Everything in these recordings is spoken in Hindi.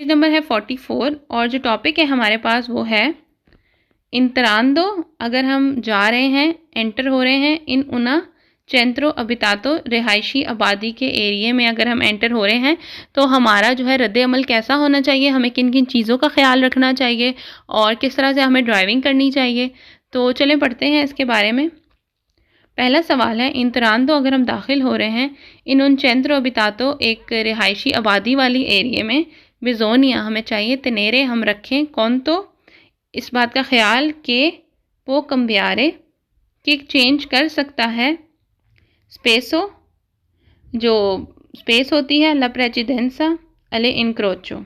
नंबर है 44 और जो टॉपिक है हमारे पास वो है इंतरांदो। अगर हम जा रहे हैं, एंटर हो रहे हैं इन उना चेंत्रो अबितातो, रिहायशी आबादी के एरिए में अगर हम एंटर हो रहे हैं तो हमारा जो है रद्द अमल कैसा होना चाहिए, हमें किन किन चीज़ों का ख्याल रखना चाहिए और किस तरह से हमें ड्राइविंग करनी चाहिए। तो चलें पढ़ते हैं इसके बारे में। पहला सवाल है, इंतरांदो अगर हम दाखिल हो रहे हैं इन उन चेंत्रो अबितातो एक रिहायशी आबादी वाली एरिए में, बिजोनिया हमें चाहिए तनेरे हम रखें, कौन तो इस बात का ख्याल कि वो कम्बियारे कि चेंज कर सकता है स्पेसो जो स्पेस होती है, ला प्रेसिडेंसा अले इनक्रोचो।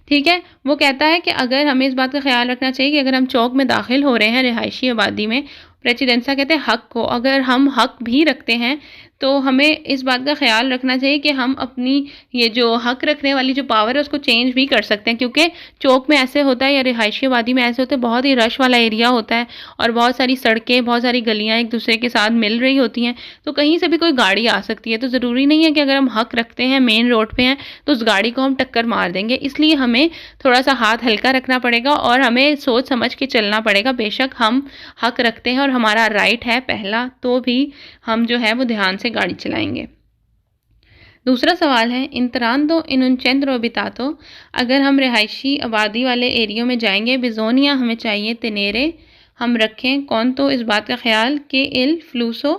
ठीक है, वो कहता है कि अगर हमें इस बात का ख्याल रखना चाहिए कि अगर हम चौक में दाखिल हो रहे हैं रिहायशी आबादी में, प्रेसिडेंसा कहते हैं हक को, अगर हम हक भी रखते हैं तो हमें इस बात का ख्याल रखना चाहिए कि हम अपनी ये जो हक रखने वाली जो पावर है उसको चेंज भी कर सकते हैं, क्योंकि चौक में ऐसे होता है या रिहायशी आबादी में ऐसे होते हैं, बहुत ही रश वाला एरिया होता है और बहुत सारी सड़कें, बहुत सारी गलियाँ एक दूसरे के साथ मिल रही होती हैं, तो कहीं से भी कोई गाड़ी आ सकती है। तो ज़रूरी नहीं है कि अगर हम हक रखते हैं, मेन रोड पर हैं, तो उस गाड़ी को हम टक्कर मार देंगे। इसलिए हमें थोड़ा सा हाथ हल्का रखना पड़ेगा और हमें सोच समझ के चलना पड़ेगा। बेशक हम हक रखते हैं और हमारा राइट है पहला, तो भी हम जो है वो ध्यान से गाड़ी चलाएंगे। दूसरा सवाल है, इंतरांदो इन उन चेंत्रो अबितातो अगर हम रिहायशी आबादी वाले एरियो में जाएंगे, बिजोनिया हमें चाहिए तनेरे हम रखें, कौन तो इस बात का ख्याल कि इल फ्लूसो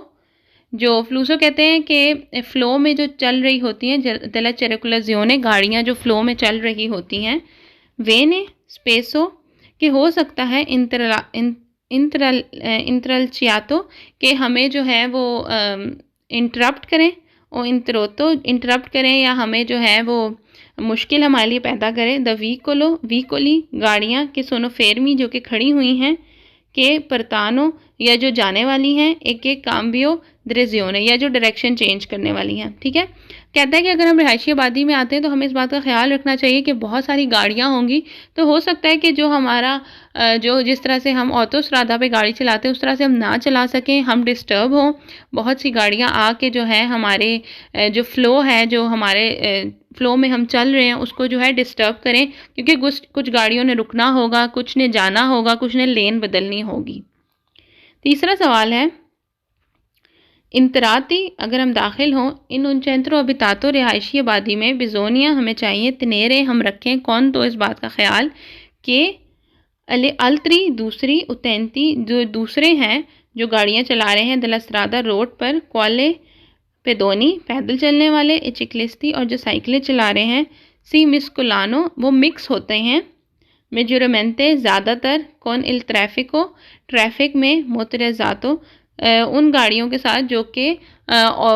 जो फ्लूसो कहते हैं कि फ़्लो में जो चल रही होती हैं, दला चेरिकुलाज़ियोने गाड़ियाँ जो फ़्लो में चल रही होती हैं, वे ने स्पेसो कि हो सकता है इंतरलचियातो कि हमें जो है वो इंटरप्ट करें और इंटरप्ट करें या हमें जो है वो मुश्किल हमारे लिए पैदा करें। द वीकोली गाड़ियाँ के सोनो फेरमी जो कि खड़ी हुई हैं, के परतानो या जो जाने वाली हैं, एक एक काम्बियो द्रेजियोने या जो डायरेक्शन चेंज करने वाली हैं। ठीक है, कहता है कि अगर हम रिहायशी आबादी में आते हैं तो हमें इस बात का ख्याल रखना चाहिए कि बहुत सारी गाड़ियाँ होंगी, तो हो सकता है कि जो हमारा जो जिस तरह से हम ऑटोस्ट्रादा पे गाड़ी चलाते हैं उस तरह से हम ना चला सकें, हम डिस्टर्ब हों, बहुत सी गाड़ियाँ आके जो है हमारे जो फ़्लो है, जो हमारे फ़्लो में हम चल रहे हैं उसको जो है डिस्टर्ब करें, क्योंकि कुछ गाड़ियों ने रुकना होगा, कुछ ने जाना होगा, कुछ ने लेन बदलनी होगी। तीसरा सवाल है, इंतराती अगर हम दाखिल हों इन उन चेंत्रो अबितातो रिहायशी आबादी में, बिजोनिया हमें चाहिए तनेरे हम रखें, कौन तो इस बात का ख्याल कि अले अल्त्री दूसरी उतैंती जो दूसरे हैं जो गाड़ियाँ चला रहे हैं दलस्त्रादा रोड पर, क्वाले पेदोनी पैदल चलने वाले, चिकलिस्ती और जो साइकिलें चला रहे हैं, सी मिस्कुलानो वो मिक्स होते हैं, मेजोरमेंटे ज़्यादातर, कौन इल ट्रैफिको ट्रैफिक में, मोटरेजातो उन गाड़ियों के साथ जो कि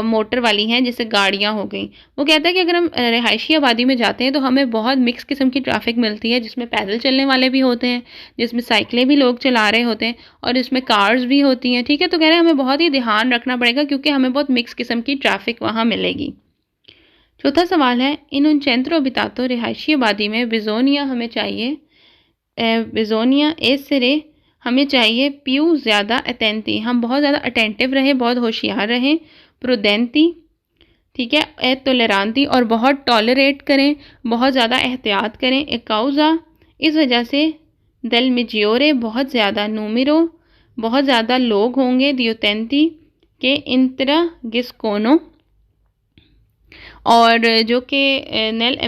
मोटर वाली हैं जैसे गाड़ियाँ हो गई। वो कहता है कि अगर हम रिहायशी आबादी में जाते हैं तो हमें बहुत मिक्स किस्म की ट्रैफिक मिलती है, जिसमें पैदल चलने वाले भी होते हैं, जिसमें साइकिलें भी लोग चला रहे होते हैं और इसमें कार्स भी होती हैं। ठीक है, तो कह रहे हैं हमें बहुत ही ध्यान रखना पड़ेगा क्योंकि हमें बहुत मिक्स किस्म की ट्रैफिक वहाँ मिलेगी। चौथा सवाल है, इन उन चेंत्रो अबितातो रिहायशी आबादी में, बिजोनिया हमें चाहिए बिजोनिया ए सिरे हमें चाहिए प्यू ज़्यादा अटेंटी, हम बहुत ज़्यादा अटेंटिव रहें, बहुत होशियार रहें, प्रुडेंटी ठीक है, ए टोलेरांती और बहुत टॉलरेट करें, बहुत ज़्यादा एहतियात करें, एकाउज़ा इस वजह से, दल मिजियोरे बहुत ज़्यादा, नूमिरो बहुत ज़्यादा लोग होंगे, दियोतेंती के इंतरा गिस्कोनो और जो कि नेल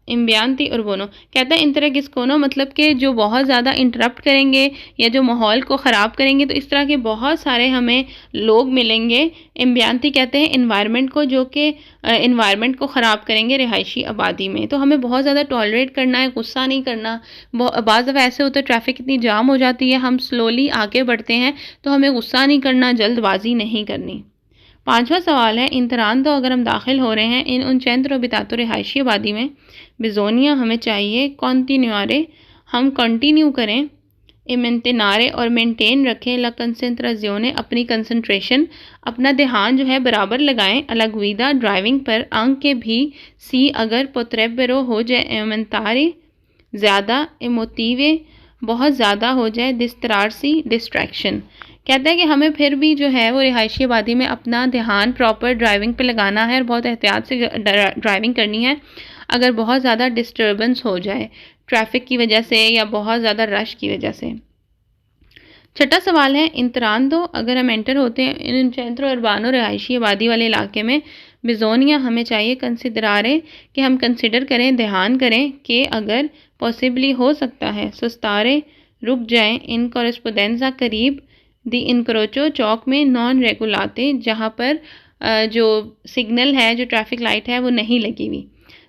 इम्बियांती उर्बोनो कहता है इंतरा गिस्कोनो मतलब कि जो बहुत ज़्यादा इंटरप्ट करेंगे या जो माहौल को ख़राब करेंगे, तो इस तरह के बहुत सारे हमें लोग मिलेंगे। इम्बियांती कहते हैं इन्वायरमेंट को, जो कि इन्वायरमेंट को ख़राब करेंगे रिहायशी आबादी में, तो हमें बहुत ज़्यादा टॉलरेट करना है, गुस्सा नहीं करना। बाज़ दफ़ा ऐसे होता है ट्रैफिक इतनी जाम हो जाती है, हम स्लोली आगे बढ़ते हैं, तो हमें गुस्सा नहीं करना, जल्दबाजी नहीं करनी। पांचवा सवाल है, इंतरांदो अगर हम दाखिल हो रहे हैं इन उन चेंत्रो अबितातो रिहायशी आबादी में, बिजोनिया हमें चाहिए कॉन्टिन्यूआरे हम कंटिन्यू करें, इमेंटेनारे और मेंटेन रखें, ला कंसेंट्राजियोने अपनी कंसंट्रेशन अपना ध्यान जो है बराबर लगाएं, अलगविदा ड्राइविंग पर, अंक के भी, सी अगर पोत्रेबेरो हो जाए, एमेंतारे ज़्यादा, इमोटिवे बहुत ज़्यादा हो जाए, डिस्ट्रारसी डिस्ट्रैक्शन कहता है कि हमें फिर भी जो है वो रिहायशी आबादी में अपना ध्यान प्रॉपर ड्राइविंग पे लगाना है और बहुत एहतियात से ड्राइविंग करनी है। अगर बहुत ज़्यादा डिस्टर्बेंस हो जाए ट्रैफिक की वजह से या बहुत ज़्यादा रश की वजह से। छठा सवाल है इंतरांदो, अगर हम एंटर होते हैं इन सेंट्रो उर्बानो रिहायशी आबादी वाले इलाके में बिजोनिया, हमें चाहिए कंसिडरारे कि हम कंसिडर करें, ध्यान करें कि अगर पॉसिबली हो सकता है सस्तारे रुक जाएं इन कॉरेस्पोंडेंसा करीब दी इनक्रोचो चौक में नॉन रेगुलाते, जहाँ पर जो सिग्नल है, जो ट्रैफिक लाइट है वो नहीं लगी हुई।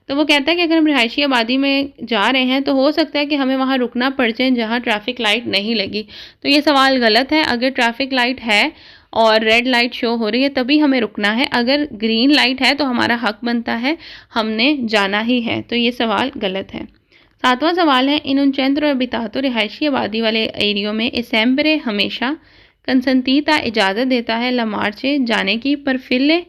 तो वो कहता है कि अगर हम रिहायशी आबादी में जा रहे हैं तो हो सकता है कि हमें वहाँ रुकना पड़ जाए जहाँ ट्रैफिक लाइट नहीं लगी। तो ये सवाल गलत है। अगर ट्रैफिक लाइट है और रेड लाइट शो हो रही है तभी हमें रुकना है। अगर ग्रीन लाइट है तो हमारा हक बनता है, हमने जाना ही है। तो ये सवाल गलत है। सातवां सवाल है इन उन चेंद्र और बितातो रिहायशी आबादी वाले एरियो में एसेम्बरे हमेशा कंसंतीता इजाज़त देता है लमार्चे जाने की, पर फिर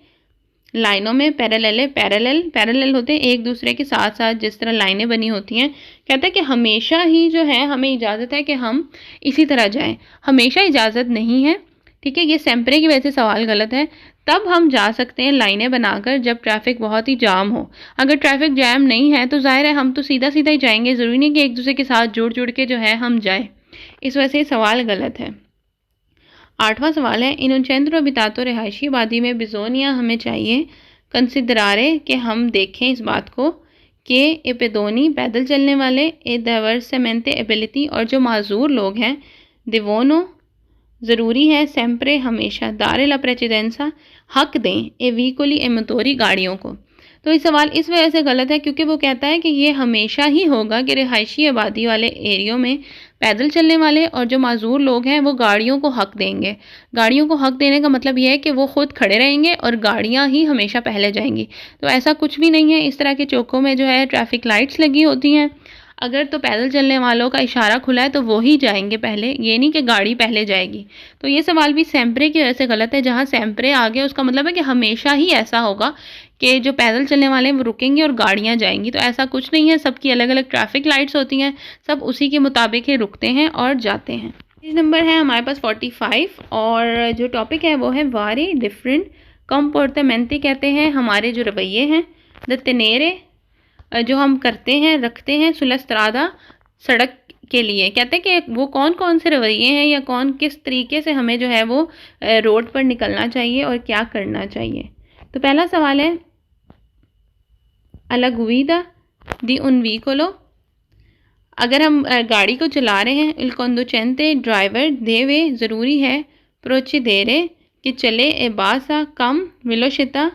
लाइनों में पैरेलल होते हैं एक दूसरे के साथ साथ, जिस तरह लाइनें बनी होती हैं। कहता है कि हमेशा ही जो है हमें इजाज़त है कि हम इसी तरह जाएं, हमेशा इजाज़त नहीं है। ठीक है, ये सेम्परे की वजह से सवाल गलत है। तब हम जा सकते हैं लाइनें बनाकर जब ट्रैफिक बहुत ही जाम हो। अगर ट्रैफिक जैम नहीं है तो जाहिर है हम तो सीधा सीधा ही जाएंगे, ज़रूरी नहीं कि एक दूसरे के साथ जुड़ के जो है हम जाएं। इस वजह से सवाल गलत है। आठवां सवाल है इन उन चेंद्र और बितातो रिहायशी आबादी में बिजोनिया, हमें चाहिए कंसिडरारे कि हम देखें इस बात को कि एपेदोनी पैदल चलने वाले, ए डाइवर्समेंटे एबिलिटी और जो माजूर लोग हैं दिवोनो, ज़रूरी है सेम्परे हमेशा दारे ला प्रेसिडेंसा हक दें ए व्हीकली ए मोटोरी गाड़ियों को। तो ये सवाल इस वजह से गलत है क्योंकि वो कहता है कि ये हमेशा ही होगा कि रिहायशी आबादी वाले एरियो में पैदल चलने वाले और जो माजूर लोग हैं वो गाड़ियों को हक देंगे। गाड़ियों को हक देने का मतलब ये है कि वो खुद खड़े रहेंगे और गाड़ियाँ ही हमेशा पहले जाएंगी। तो ऐसा कुछ भी नहीं है। इस तरह के चौकों में जो है ट्रैफिक लाइट्स लगी होती हैं, अगर तो पैदल चलने वालों का इशारा खुला है तो वो ही जाएंगे पहले, ये नहीं कि गाड़ी पहले जाएगी। तो ये सवाल भी सेम्परे की वजह से गलत है। जहाँ सेम्परे आ गया उसका मतलब है कि हमेशा ही ऐसा होगा कि जो पैदल चलने वाले हैं वो रुकेंगे और गाड़ियाँ जाएंगी। तो ऐसा कुछ नहीं है, सबकी अलग अलग ट्रैफिक लाइट्स होती हैं, सब उसी के मुताबिक ही रुकते हैं और जाते हैं। पेज नंबर है हमारे पास 45 और जो टॉपिक है वो है वारे डिफरेंट कंपोर्टमेंटे, कहते हैं हमारे जो रवैये हैं, द तेनेरे जो हम करते हैं रखते हैं सुलस्त्रादा सड़क के लिए। कहते हैं कि वो कौन कौन से रवैये हैं या किस तरीके से हमें जो है वो रोड पर निकलना चाहिए और क्या करना चाहिए। तो पहला सवाल है अला गुइदा दी उन व्हीकलो, अगर हम गाड़ी को चला रहे हैं इल कंडुचेंटे ड्राइवर देवे, ज़रूरी है प्रोचिदेरे कि चले ए बासा कम वेलोसिटी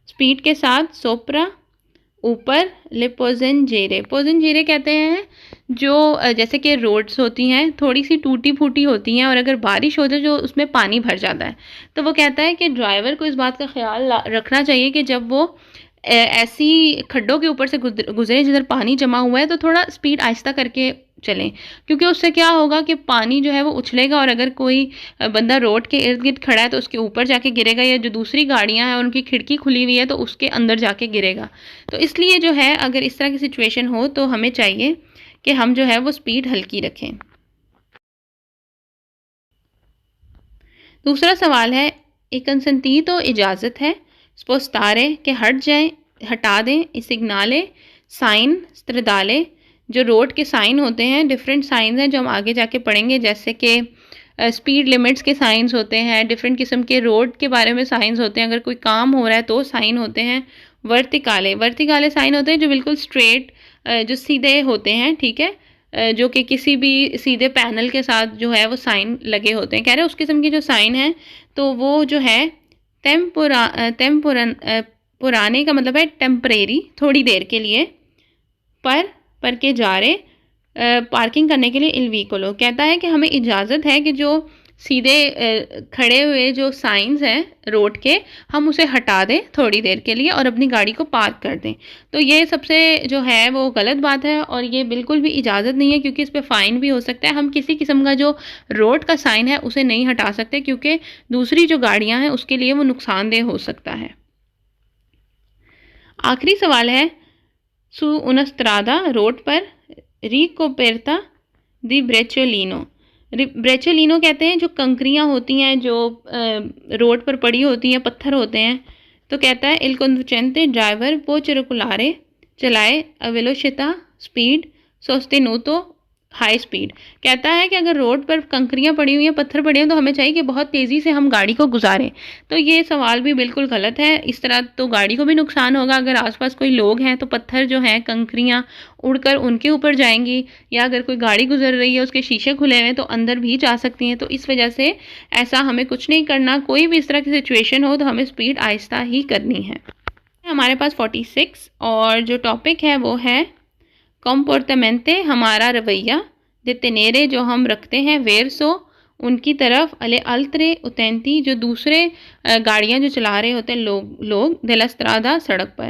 स्पीड के साथ सोप्रा ऊपर ले पोजेंजेरे कहते हैं जो जैसे कि रोड्स होती हैं थोड़ी सी टूटी फूटी होती हैं और अगर बारिश हो जाए जो उसमें पानी भर जाता है। तो वो कहता है कि ड्राइवर को इस बात का ख्याल रखना चाहिए कि जब वो ऐसी खड्डों के ऊपर से गुजरे जिधर पानी जमा हुआ है तो थोड़ा स्पीड आहिस्ता करके चलें, क्योंकि उससे क्या होगा कि पानी जो है वो उछलेगा और अगर कोई बंदा रोड के इर्द गिर्द खड़ा है तो उसके ऊपर जाके गिरेगा, या जो दूसरी गाड़ियां हैं उनकी खिड़की खुली हुई है तो उसके अंदर जाके गिरेगा। तो इसलिए जो है अगर इस तरह की सिचुएशन हो तो हमें चाहिए कि हम जो है वो स्पीड हल्की रखें। दूसरा सवाल है एक कंसंती तो इजाज़त है स्पोस्तारे के हट जाएं, हटा दें इस सिग्नाले साइन स्त्रदाले, जो रोड के साइन होते हैं डिफरेंट साइंस हैं जो हम आगे जाके पढ़ेंगे, जैसे कि स्पीड लिमिट्स के साइंस होते हैं, डिफरेंट किस्म के रोड के बारे में साइंस होते हैं, अगर कोई काम हो रहा है तो साइन होते हैं। वर्टिकाले साइन होते हैं जो बिल्कुल स्ट्रेट जो सीधे होते हैं, ठीक है, जो कि किसी भी सीधे पैनल के साथ जो है वो साइन लगे होते हैं। कह रहे हैं उस किस्म के जो साइन हैं तो वो जो है पुराने का मतलब है टेम्परेरी, थोड़ी देर के लिए, पर के जा रहे पार्किंग करने के लिए इल व्हीकलो। कहता है कि हमें इजाज़त है कि जो सीधे खड़े हुए जो साइंस हैं रोड के हम उसे हटा दें थोड़ी देर के लिए और अपनी गाड़ी को पार्क कर दें। तो ये सबसे जो है वो गलत बात है और ये बिल्कुल भी इजाज़त नहीं है, क्योंकि इस पर फ़ाइन भी हो सकता है। हम किसी किस्म का जो रोड का साइन है उसे नहीं हटा सकते क्योंकि दूसरी जो गाड़ियाँ हैं उसके लिए वो नुकसानदेह हो सकता है। आखिरी सवाल है सु उनस्त्रादा रोड पर रिकोपेरता दी ब्रेचोलिनो कहते हैं जो कंकरियाँ होती हैं जो रोड पर पड़ी होती हैं, पत्थर होते हैं। तो कहता है इल कंडुचेंटे ड्राइवर वो चिरकुलारे चलाए a velocità speed sostenuto high speed. कहता है कि अगर रोड पर कंकरियां पड़ी हुई हैं, पत्थर पड़े हैं, तो हमें चाहिए कि बहुत तेज़ी से हम गाड़ी को गुजारें। तो ये सवाल भी बिल्कुल गलत है। इस तरह तो गाड़ी को भी नुकसान होगा। अगर आसपास कोई लोग हैं तो पत्थर जो हैं, कंकरियां उड़कर उनके ऊपर जाएंगी, या अगर कोई गाड़ी गुजर रही है उसके शीशे खुले हुए हैं तो अंदर भी जा सकती हैं। तो इस वजह से ऐसा हमें कुछ नहीं करना। कोई भी इस तरह की सिचुएशन हो तो हमें स्पीड आहिस्ता ही करनी है। हमारे पास 46 और जो टॉपिक है वो है कॉम्पोर्टामेंटे, हमारा रवैया, दे तेनेरे, जो हम रखते हैं, वेरसो, उनकी तरफ, अले अल्त्रे उतैंती, जो दूसरे गाड़ियां जो चला रहे होते हैं लोग देलस्त्रादा, सड़क पर।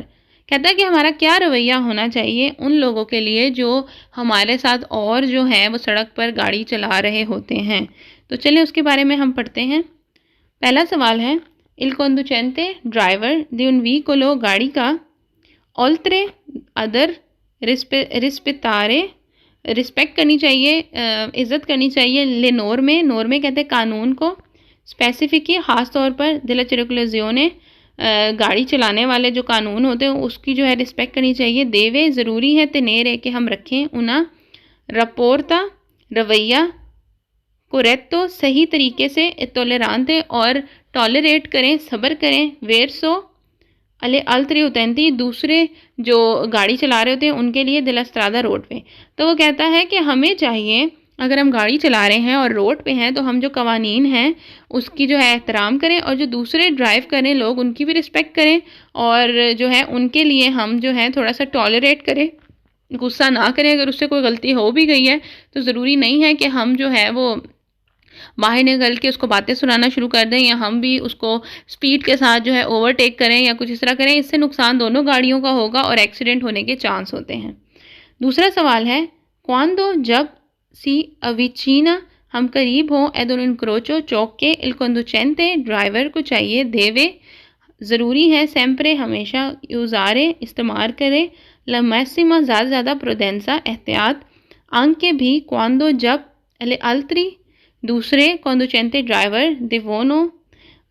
कहता है कि हमारा क्या रवैया होना चाहिए उन लोगों के लिए जो हमारे साथ और जो है वो सड़क पर गाड़ी चला रहे होते हैं। तो चलिए उसके बारे में हम पढ़ते हैं। पहला सवाल है इल conducente, ड्राइवर, दे उन व्हीकलो, गाड़ी का, ओल्त्रे, अदर, रिस्पेतारे, रिस्पेक्ट करनी चाहिए, इज़्ज़त करनी चाहिए, ले नॉर्मे कहते हैं कानून को, स्पेसिफिकी, ख़ास तौर पर, दिला चिरकुलजियोने, गाड़ी चलाने वाले जो कानून होते हैं उसकी जो है रिस्पेक्ट करनी चाहिए, देवे, ज़रूरी है, तेनेरे, कि हम रखें, उना, रपोर्ता, रवैया, कोरेक्टो, सही तरीके से, टोलेरांते, और टॉलरेट करें, सब्र करें, वेरसो, अले अल्त्री उतैंती, दूसरे जो गाड़ी चला रहे होते हैं उनके लिए दिलस्त्रादा, रोड पे। तो वो कहता है कि हमें चाहिए, अगर हम गाड़ी चला रहे हैं और रोड पे हैं तो हम जो कवानीन हैं उसकी जो है एहतराम करें, और जो दूसरे ड्राइव करें लोग उनकी भी रिस्पेक्ट करें, और जो है उनके लिए हम जो है थोड़ा सा टॉलरेट करें, गुस्सा ना करें। अगर उससे कोई गलती हो भी गई है तो ज़रूरी नहीं है कि हम जो है वो बाहर निकल के उसको बातें सुनाना शुरू कर दें, या हम भी उसको स्पीड के साथ जो है ओवरटेक करें या कुछ इस तरह करें। इससे नुकसान दोनों गाड़ियों का होगा और एक्सीडेंट होने के चांस होते हैं। दूसरा सवाल है क्वांदो, जब, सी अविचीना, हम करीब हों, एदोन इनक्रोचो, चौक के, इल conducente, ड्राइवर को चाहिए, देवे, ज़रूरी है, सेम्प्रे, हमेशा, यूज़ारे, इस्तेमाल करें, ला मैक्सिमा, ज़्यादा से ज़्यादा, प्रोडेंसा, एहतियात, आंके भी, क्वांदो, जब, अले अल्त्री, दूसरे, conducente, ड्राइवर, देवोनो,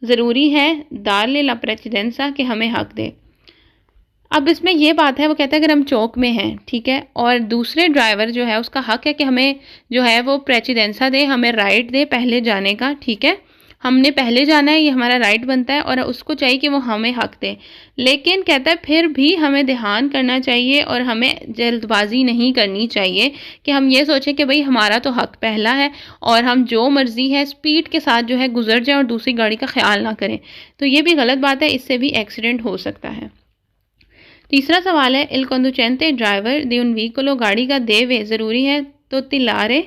ज़रूरी है, दार्ले ला प्रेसिडेंसा, कि हमें हक दे। अब इसमें ये बात है, वो कहता है अगर हम चौक में हैं, ठीक है, और दूसरे ड्राइवर जो है उसका हक है कि हमें जो है वो प्रेसिडेंसा दे, हमें राइट दे पहले जाने का, ठीक है, हमने पहले जाना है, ये हमारा राइट बनता है, और उसको चाहिए कि वो हमें हक दे। लेकिन कहता है फिर भी हमें ध्यान करना चाहिए और हमें जल्दबाजी नहीं करनी चाहिए कि हम ये सोचें कि भाई हमारा तो हक पहला है और हम जो मर्ज़ी है स्पीड के साथ जो है गुजर जाएं और दूसरी गाड़ी का ख्याल ना करें। तो ये भी गलत बात है, इससे भी एक्सीडेंट हो सकता है। तीसरा सवाल है इल conducente, ड्राइवर, दे उन व्हीकलो, गाड़ी का, देवे, ज़रूरी है, तो तिलारे,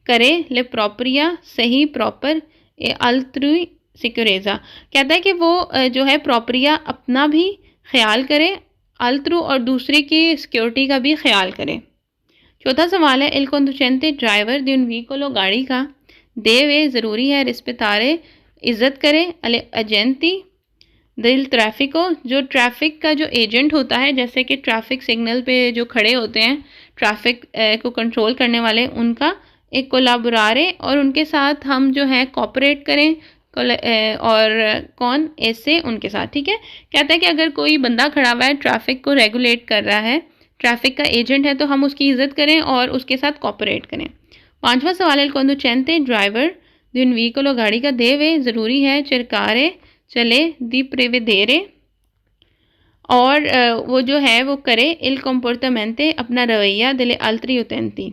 करे, ले प्रॉपरिया, सही, प्रॉपर, ए अल्त्री सिक्योरेजा, कहता है कि वो जो है प्रॉपरिया अपना भी ख्याल करे, अल्त्रू और दूसरे की सिक्योरिटी का भी ख्याल करे। चौथा सवाल है इल conducente, ड्राइवर, दे उन व्हीकलो, गाड़ी का, देवे, ज़रूरी है, रिस्पेतारे, इज़्ज़त करे, अले एजेंटी, दिल ट्रैफिको, जो ट्रैफिक का जो एजेंट होता है, जैसे कि ट्रैफिक सिग्नल पे जो खड़े होते हैं ट्रैफिक को कंट्रोल करने वाले, उनका, एक कोलाबोरारे, और उनके साथ हम जो है कोऑपरेट करें, और कौन, ऐसे उनके साथ, ठीक है। कहता है कि अगर कोई बंदा खड़ा हुआ है ट्रैफिक को रेगुलेट कर रहा है, ट्रैफिक का एजेंट है, तो हम उसकी इज़्ज़त करें और उसके साथ कोऑपरेट करें। पांचवा सवाल है conducente, ड्राइवर, दे उन व्हीकलो, गाड़ी का, देवे, ज़रूरी है, चिरकारे, चले, दी प्रेवेदेरे, और वो जो है वो करे, इल comportamento, अपना रवैया, दिले अल्त्री उतैंती,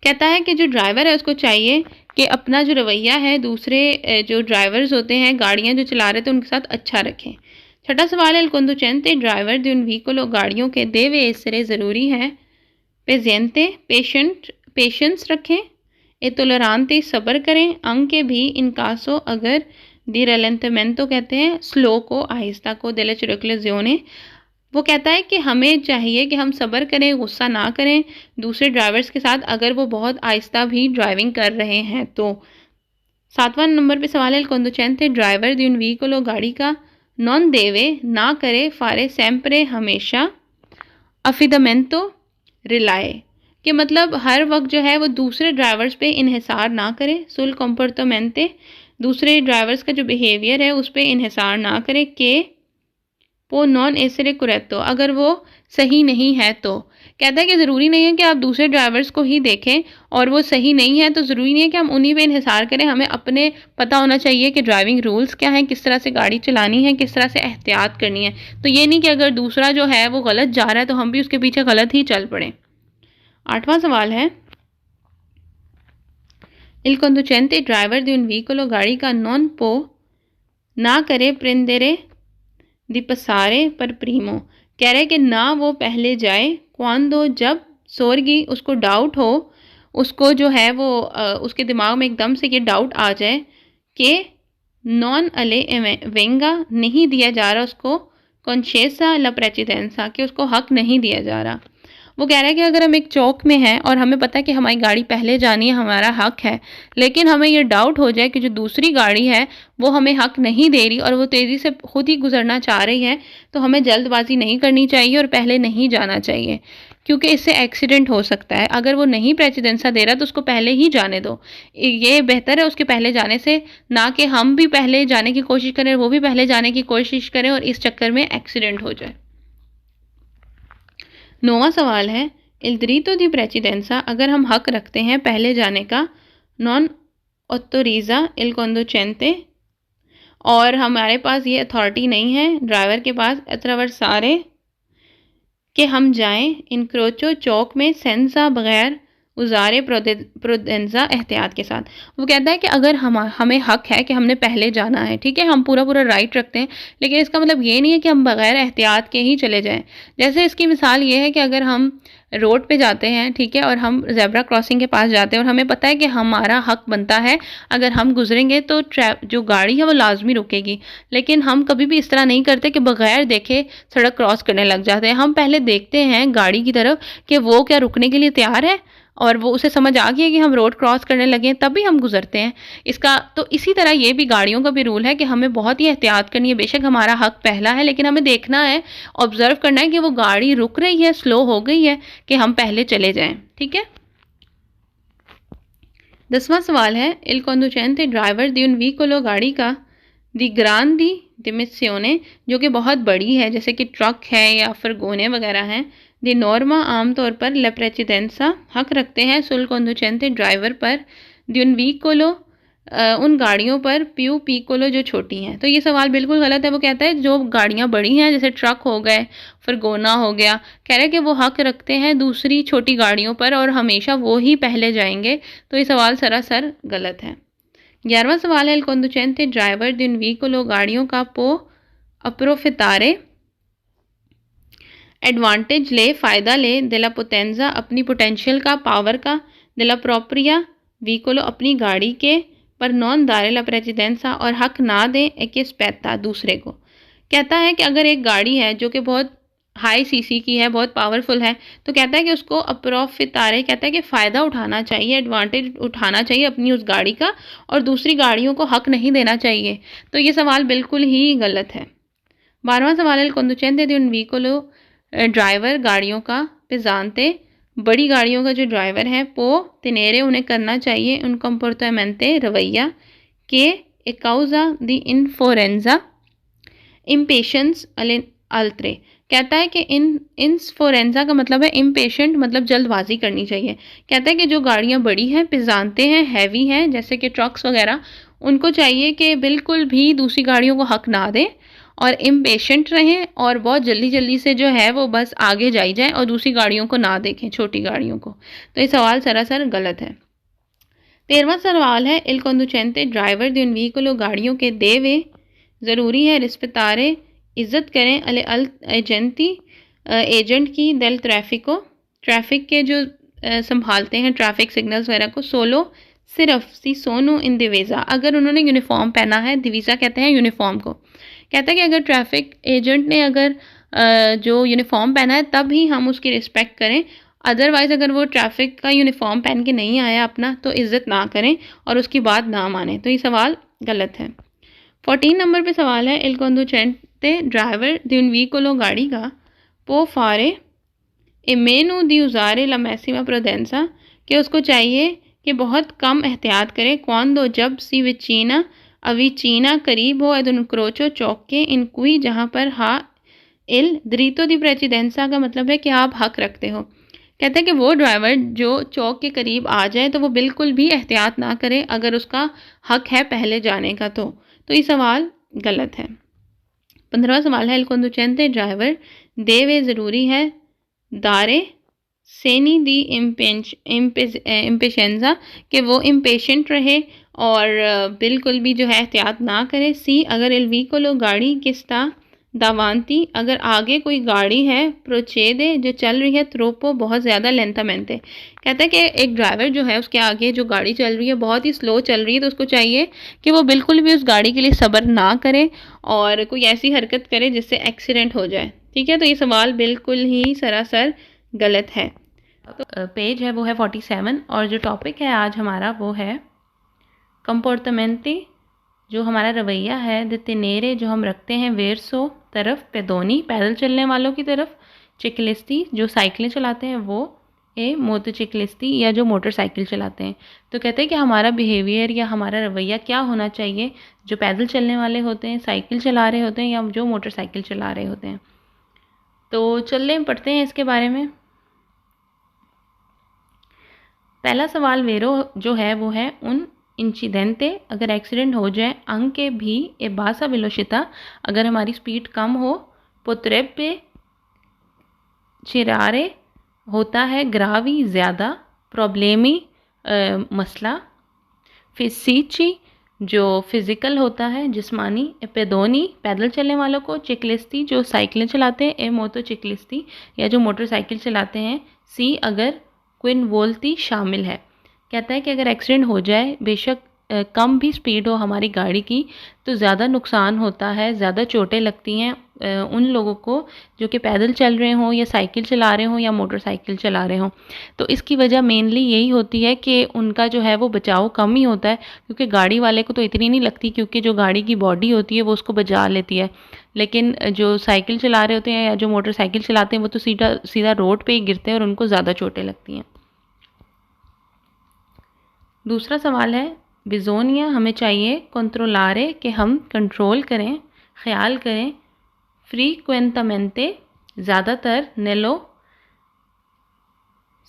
कहता है कि जो ड्राइवर है उसको चाहिए कि अपना जो रवैया है दूसरे जो ड्राइवर्स होते हैं गाड़ियां जो चला रहे थे उनके साथ अच्छा रखें। छठा सवाल है इल conducente, ड्राइवर, दे उन व्हीकलो, गाड़ियों के, देवे, इससे, ज़रूरी है, पेजेंते, पेशेंस रखें, ए टोलरांते, सब्र करें, अंके भी, इनकासो, अगर, दी रलेंटमेंटो, कहते हैं स्लो को, आहिस्ता को, देले चिरकुलजियोने, वो कहता है कि हमें चाहिए कि हम सब्र करें, गुस्सा ना करें दूसरे ड्राइवर्स के साथ अगर वो बहुत आहिस्ता भी ड्राइविंग कर रहे हैं तो। सातवां नंबर पे सवाल है conducente, ड्राइवर, दे उन व्हीकलो, गाड़ी का, नॉन देवे, ना करे, फारे, सेम्प्रे, हमेशा, अफिदामेंतो, रिलाए, कि मतलब हर वक्त जो है वो दूसरे ड्राइवर्स पे इन्हिसार ना करे, सुल comportamento, दूसरे ड्राइवर्स का जो बिहेवियर है उस पर इन्हिसार ना करे, के पो नॉन एसरे कुरेतो, अगर वो सही नहीं है तो। कहता है कि ज़रूरी नहीं है कि आप दूसरे ड्राइवर्स को ही देखें और वो सही नहीं है तो ज़रूरी नहीं है कि हम उन्हीं पे इन्हिसार करें। हमें अपने पता होना चाहिए कि ड्राइविंग रूल्स क्या हैं, किस तरह से गाड़ी चलानी है, किस तरह से एहतियात करनी है। तो ये नहीं कि अगर दूसरा जो है वो गलत जा रहा है तो हम भी उसके पीछे गलत ही चल पड़ें। 8वां सवाल है, इल conducente ड्राइवर दी उन व्हीकलो गाड़ी का नॉन पो ना करे प्रेंदेरे दी पसारे पर प्रीमो। कह रहे कि ना वो पहले जाए क्वांदो, जब सोरगी उसको डाउट हो, उसको जो है वो उसके दिमाग में एकदम से ये डाउट आ जाए कि नॉन अले वेंगा नहीं दिया जा रहा उसको कॉन्शेसा ला प्रेसिडेंसा, कि उसको हक नहीं दिया जा रहा। वो कह रहा है कि अगर हम एक चौक में हैं और हमें पता है कि हमारी गाड़ी पहले जानी है, हमारा हक है, लेकिन हमें ये डाउट हो जाए कि जो दूसरी गाड़ी है वो हमें हक नहीं दे रही और वो तेज़ी से खुद ही गुजरना चाह रही है, तो हमें जल्दबाजी नहीं करनी चाहिए और पहले नहीं जाना चाहिए, क्योंकि इससे एक्सीडेंट हो सकता है। अगर वो नहीं प्रेसिडेंसा दे रहा तो उसको पहले ही जाने दो, ये बेहतर है उसके पहले जाने से, ना कि हम भी पहले जाने की कोशिश करें, वो भी पहले जाने की कोशिश करें और इस चक्कर में एक्सीडेंट हो जाए। 9वां सवाल है, इल diritto di precedenza, अगर हम हक रखते हैं पहले जाने का, नॉन autorizza il conducente, और हमारे पास ये अथॉरिटी नहीं है ड्राइवर के पास attraversare कि हम जाएं इनक्रोचो चौक में सेंसा बगैर उजारे प्रोडेंजा एहतियात के साथ। वो कहता है कि अगर हमें हक है कि हमने पहले जाना है, ठीक है, हम पूरा राइट रखते हैं, लेकिन इसका मतलब ये नहीं है कि हम बगैर एहतियात के ही चले जाएं। जैसे इसकी मिसाल ये है कि अगर हम रोड पे जाते हैं, ठीक है, और हम ज़ेब्रा क्रॉसिंग के पास जाते हैं और हमें पता है कि हमारा हक बनता है, अगर हम गुजरेंगे तो जो गाड़ी है वो लाजमी रुकेगी, लेकिन हम कभी भी इस तरह नहीं करते कि बगैर देखे सड़क क्रॉस करने लग जाते हैं। हम पहले देखते हैं गाड़ी की तरफ कि वो क्या रुकने के लिए तैयार है, और वो उसे समझ आ गया कि हम रोड क्रॉस करने लगे, तभी हम गुजरते हैं। इसका तो इसी तरह ये भी गाड़ियों का भी रूल है कि हमें बहुत ही एहतियात करनी है। बेशक हमारा हक पहला है, लेकिन हमें देखना है, ऑब्जर्व करना है कि वो गाड़ी रुक रही है, स्लो हो गई है, कि हम पहले चले जाएं। ठीक है। 10वां सवाल है, इल conducente ड्राइवर दी उन व्हीकलो गाड़ी का दी ग्रांदी डिमेंसियोने, जो कि बहुत बड़ी है, जैसे कि ट्रक है या फरगोने वगैरह हैं, दी नॉर्मा आमतौर पर ला प्रेसिडेंसा हक रखते हैं सुल conducente ड्राइवर पर दी उन व्हीकलो उन गाड़ियों पर प्यू पीकोलो जो छोटी हैं। तो ये सवाल बिल्कुल गलत है। वो कहता है जो गाड़ियाँ बड़ी हैं, जैसे ट्रक हो गए, फरगोना हो गया, कह रहे हैं कि वो हक रखते हैं दूसरी छोटी गाड़ियों पर और हमेशा वो ही पहले जाएंगे। तो ये सवाल सरासर गलत है। 11वां सवाल है, इल conducente ड्राइवर दी उन व्हीकलो गाड़ियों का पो अप्रोफितारे एडवांटेज ले, फ़ायदा ले, दिला पोटेंजा अपनी पोटेंशियल का, पावर का, दिला प्रोप्रिया व्हीकलो अपनी गाड़ी के, पर नॉन दारे ला प्रेसिडेंसा और हक ना दें एक स्पेता दूसरे को। कहता है कि अगर एक गाड़ी है जो कि बहुत हाई सीसी की है, बहुत पावरफुल है, तो कहता है कि उसको अप्रोफितारे, कहता है कि फ़ायदा उठाना चाहिए, एडवांटेज उठाना चाहिए अपनी उस गाड़ी का, और दूसरी गाड़ियों को हक नहीं देना चाहिए। तो ये सवाल बिल्कुल ही गलत है। 12वां सवाल है, conducente दी उन व्हीकलो ड्राइवर गाड़ियों का पेजानते बड़ी गाड़ियों का जो ड्राइवर है पो तिनेरे उन्हें करना चाहिए उन comportamente रवैया के ए causa दी इनफोरेंजा इम्पेशंस अल्त्रे। कहता है कि इन्फोरेंजा का मतलब है इम्पेशेंट, मतलब जल्दबाजी करनी चाहिए। कहता है कि जो गाड़ियाँ बड़ी हैं, पेजानते हैं, हैवी हैं, जैसे कि ट्रक्स वगैरह, उनको चाहिए कि बिल्कुल भी दूसरी गाड़ियों को हक ना दें और इम्पेशेंट रहें और बहुत जल्दी जल्दी से जो है वो बस आगे जाई जाए और दूसरी गाड़ियों को ना देखें, छोटी गाड़ियों को। तो ये सवाल सरासर गलत है। 13वां सवाल है, इल conducente ड्राइवर दी उन व्हीकलो गाड़ियों के देवे ज़रूरी है रिस्पेतारे इज़्ज़त करें अले अल एजेंटी एजेंट की दल ट्रैफिको ट्रैफिक के जो संभालते हैं ट्रैफिक सिग्नल्स वगैरह को, सोलो सिर्फ सी सोनो इन दिवीज़ा, अगर उन्होंने यूनिफॉर्म पहना है, दिवीज़ा कहते हैं यूनिफॉर्म को। कहता है कि अगर ट्रैफिक एजेंट ने अगर जो यूनिफॉर्म पहना है तब ही हम उसकी रिस्पेक्ट करें, अदरवाइज़ अगर वो ट्रैफिक का यूनिफॉर्म पहन के नहीं आया अपना, तो इज़्ज़त ना करें और उसकी बात ना माने। तो ये सवाल गलत है। 14 नंबर पे सवाल है, इल conducente ड्राइवर दी उन व्हीकलो गाड़ी का पो फारे ए मेनू दी उजारे ला मैसिमा प्रोडेंसा, कि उसको चाहिए कि बहुत कम एहतियात करे, क्वांदो जब सी विचीना अविचीना करीब हो, एदुन क्रोचो चौक के इन कुई जहाँ पर इल द्रीतो दी प्रेसिडेंसा का मतलब है कि आप हक रखते हो। कहते हैं कि वो ड्राइवर जो चौक के करीब आ जाए तो वो बिल्कुल भी एहतियात ना करे अगर उसका हक है पहले जाने का। तो ये सवाल गलत है। 15वां सवाल है, इल conducente ड्राइवर देवे ज़रूरी है दारे सेनी दी इम्पेशेंजा कि वो इम्पेशेंट रहे और बिल्कुल भी जो है एहतियात ना करे। सी अगर इल व्हीकलो गाड़ी किस्ता दावांती अगर आगे कोई गाड़ी है प्रोचेदे जो चल रही है त्रोपो बहुत ज़्यादा लेंथामेंटे। कहता है कि एक ड्राइवर जो है उसके आगे जो गाड़ी चल रही है बहुत ही स्लो चल रही है तो उसको चाहिए कि वो बिल्कुल भी उस गाड़ी के लिए सब्र ना करे और कोई ऐसी हरकत करे जिससे एक्सीडेंट हो जाए। ठीक है, तो ये सवाल बिल्कुल ही सरासर गलत है। तो पेज है वो है 47 और जो टॉपिक है आज हमारा वो है कंपोर्टमेंटी, जो हमारा रवैया है। द तेनेरे जो हम रखते हैं वेरसो तरफ, पेदोनी पैदल चलने वालों की तरफ, चिकलिस्ती जो साइकिलें चलाते हैं वो, ए मोटरसाइकिलिस्ती या जो मोटरसाइकिल चलाते हैं। तो कहते हैं कि हमारा बिहेवियर या हमारा रवैया क्या होना चाहिए जो पैदल चलने वाले होते हैं, साइकिल चला रहे होते हैं या जो मोटरसाइकिल चला रहे होते हैं। तो चलिए पढ़ते हैं इसके बारे में। पहला सवाल वेरो जो है वो है उन इंसिडेंटे अगर एक्सीडेंट हो जाए, अंके भी ए बासा वेलोसिता अगर हमारी स्पीड कम हो, पोत्रेपे चिरारे होता है ग्रावी ज़्यादा, प्रॉब्लेमी मसला, फिसिची जो फिज़िकल होता है जिस्मानी, एपेदोनी पैदल चलने वालों को, चिकलिस्ती जो साइकिलें चलाते हैं, ए मोतो चिकलिस्ती या जो मोटरसाइकिल चलाते हैं, सी अगर क्विन वोल्ती शामिल है। कहता है कि अगर एक्सीडेंट हो जाए बेशक कम भी स्पीड हो हमारी गाड़ी की तो ज़्यादा नुकसान होता है, ज़्यादा चोटें लगती हैं उन लोगों को जो कि पैदल चल रहे हों या साइकिल चला रहे हों या मोटरसाइकिल चला रहे हों। तो इसकी वजह मेनली यही होती है कि उनका जो है वो बचाव कम ही होता है, क्योंकि गाड़ी वाले को तो इतनी नहीं लगती क्योंकि जो गाड़ी की बॉडी होती है वो उसको बचा लेती है, लेकिन जो साइकिल चला रहे होते हैं या जो मोटरसाइकिल चलाते हैं वो तो सीधा सीधा रोड पे ही गिरते हैं और उनको ज़्यादा चोटें लगती हैं। दूसरा सवाल है, बिजोनिया हमें चाहिए कंट्रोलारे कि हम कंट्रोल करें, ख्याल करें, फ्रीक्वेंटामेंटे ज़्यादातर, नेलो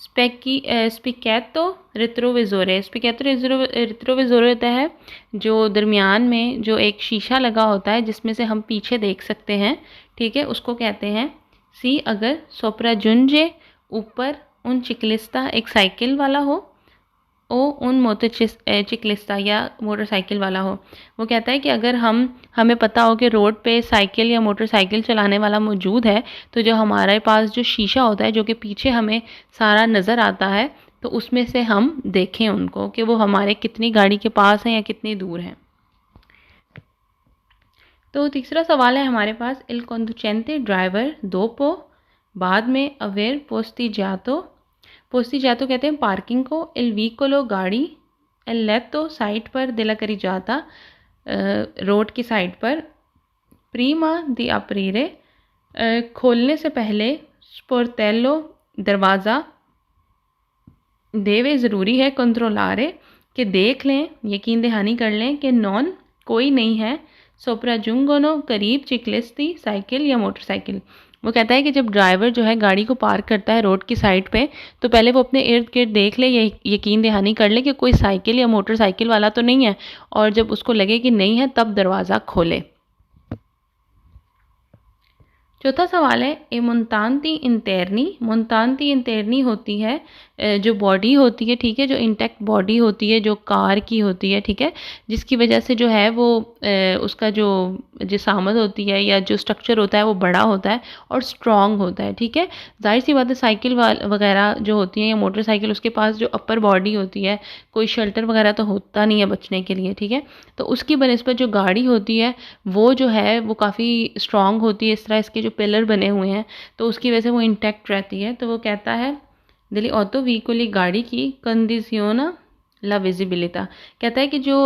स्पिकैतो रिट्रोविज़ोरे, स्पिकैतो रिट्रोविज़ोरे होता है जो दरमियान में जो एक शीशा लगा होता है जिसमें से हम पीछे देख सकते हैं। ठीक है, उसको कहते हैं। सी अगर सोप्राजुंजे ऊपर उन चिकलिस्ता एक साइकिल वाला हो, ओ उन चिकलिस्ता या मोटरसाइकिल वाला हो। वो कहता है कि अगर हमें पता हो कि रोड पे साइकिल या मोटरसाइकिल चलाने वाला मौजूद है तो जो हमारे पास जो शीशा होता है जो कि पीछे हमें सारा नज़र आता है तो उसमें से हम देखें उनको कि वो हमारे कितनी गाड़ी के पास हैं या कितनी दूर हैं। तो तीसरा सवाल है हमारे पास, इल conducente ड्राइवर दोपो बाद में अवेर पोस्ती जातो कहते हैं पार्किंग को, एल व्हीकलो गाड़ी, एल लेतो साइड पर दिला करी जाता रोड की साइड पर, प्रीमा दी अप्रीरे खोलने से पहले, स्पोर्टेलो दरवाज़ा, देवे ज़रूरी है, कंट्रोलारे कि देख लें यकीन दहानी कर लें कि नॉन कोई नहीं है, सोप्राजुंगोनो करीब चिकलिस्ती साइकिल या मोटरसाइकिल। वो कहता है कि जब ड्राइवर जो है गाड़ी को पार्क करता है रोड की साइड पे तो पहले वो अपने इर्द गिर्द देख ले, यकीन दहानी कर ले कि कोई साइकिल या मोटरसाइकिल वाला तो नहीं है, और जब उसको लगे कि नहीं है तब दरवाज़ा खोले। चौथा सवाल है, ए मुंतांती इंटरनी होती है जो बॉडी होती है, ठीक है, जो इंटैक्ट बॉडी होती है जो कार की होती है, ठीक है, जिसकी वजह से जो है वो उसका जो जिसामत होती है या जो स्ट्रक्चर होता है वो बड़ा होता है और स्ट्रॉन्ग होता है। ठीक है, जाहिर सी बात है साइकिल वगैरह जो होती हैं या मोटरसाइकिल उसके पास जो अपर बॉडी होती है कोई शेल्टर वगैरह तो होता नहीं है बचने के लिए। ठीक है, तो उसकी बनस्बत जो गाड़ी होती है वो जो है वो काफ़ी स्ट्रॉन्ग होती है, इस तरह इसके जो पिलर बने हुए हैं तो उसकी वजह से वो इंटैक्ट रहती है। तो वो कहता है दिली ऑटो व्हीकल गाड़ी की कंडीशियोना ला विजिबिलिटा, कहता है कि जो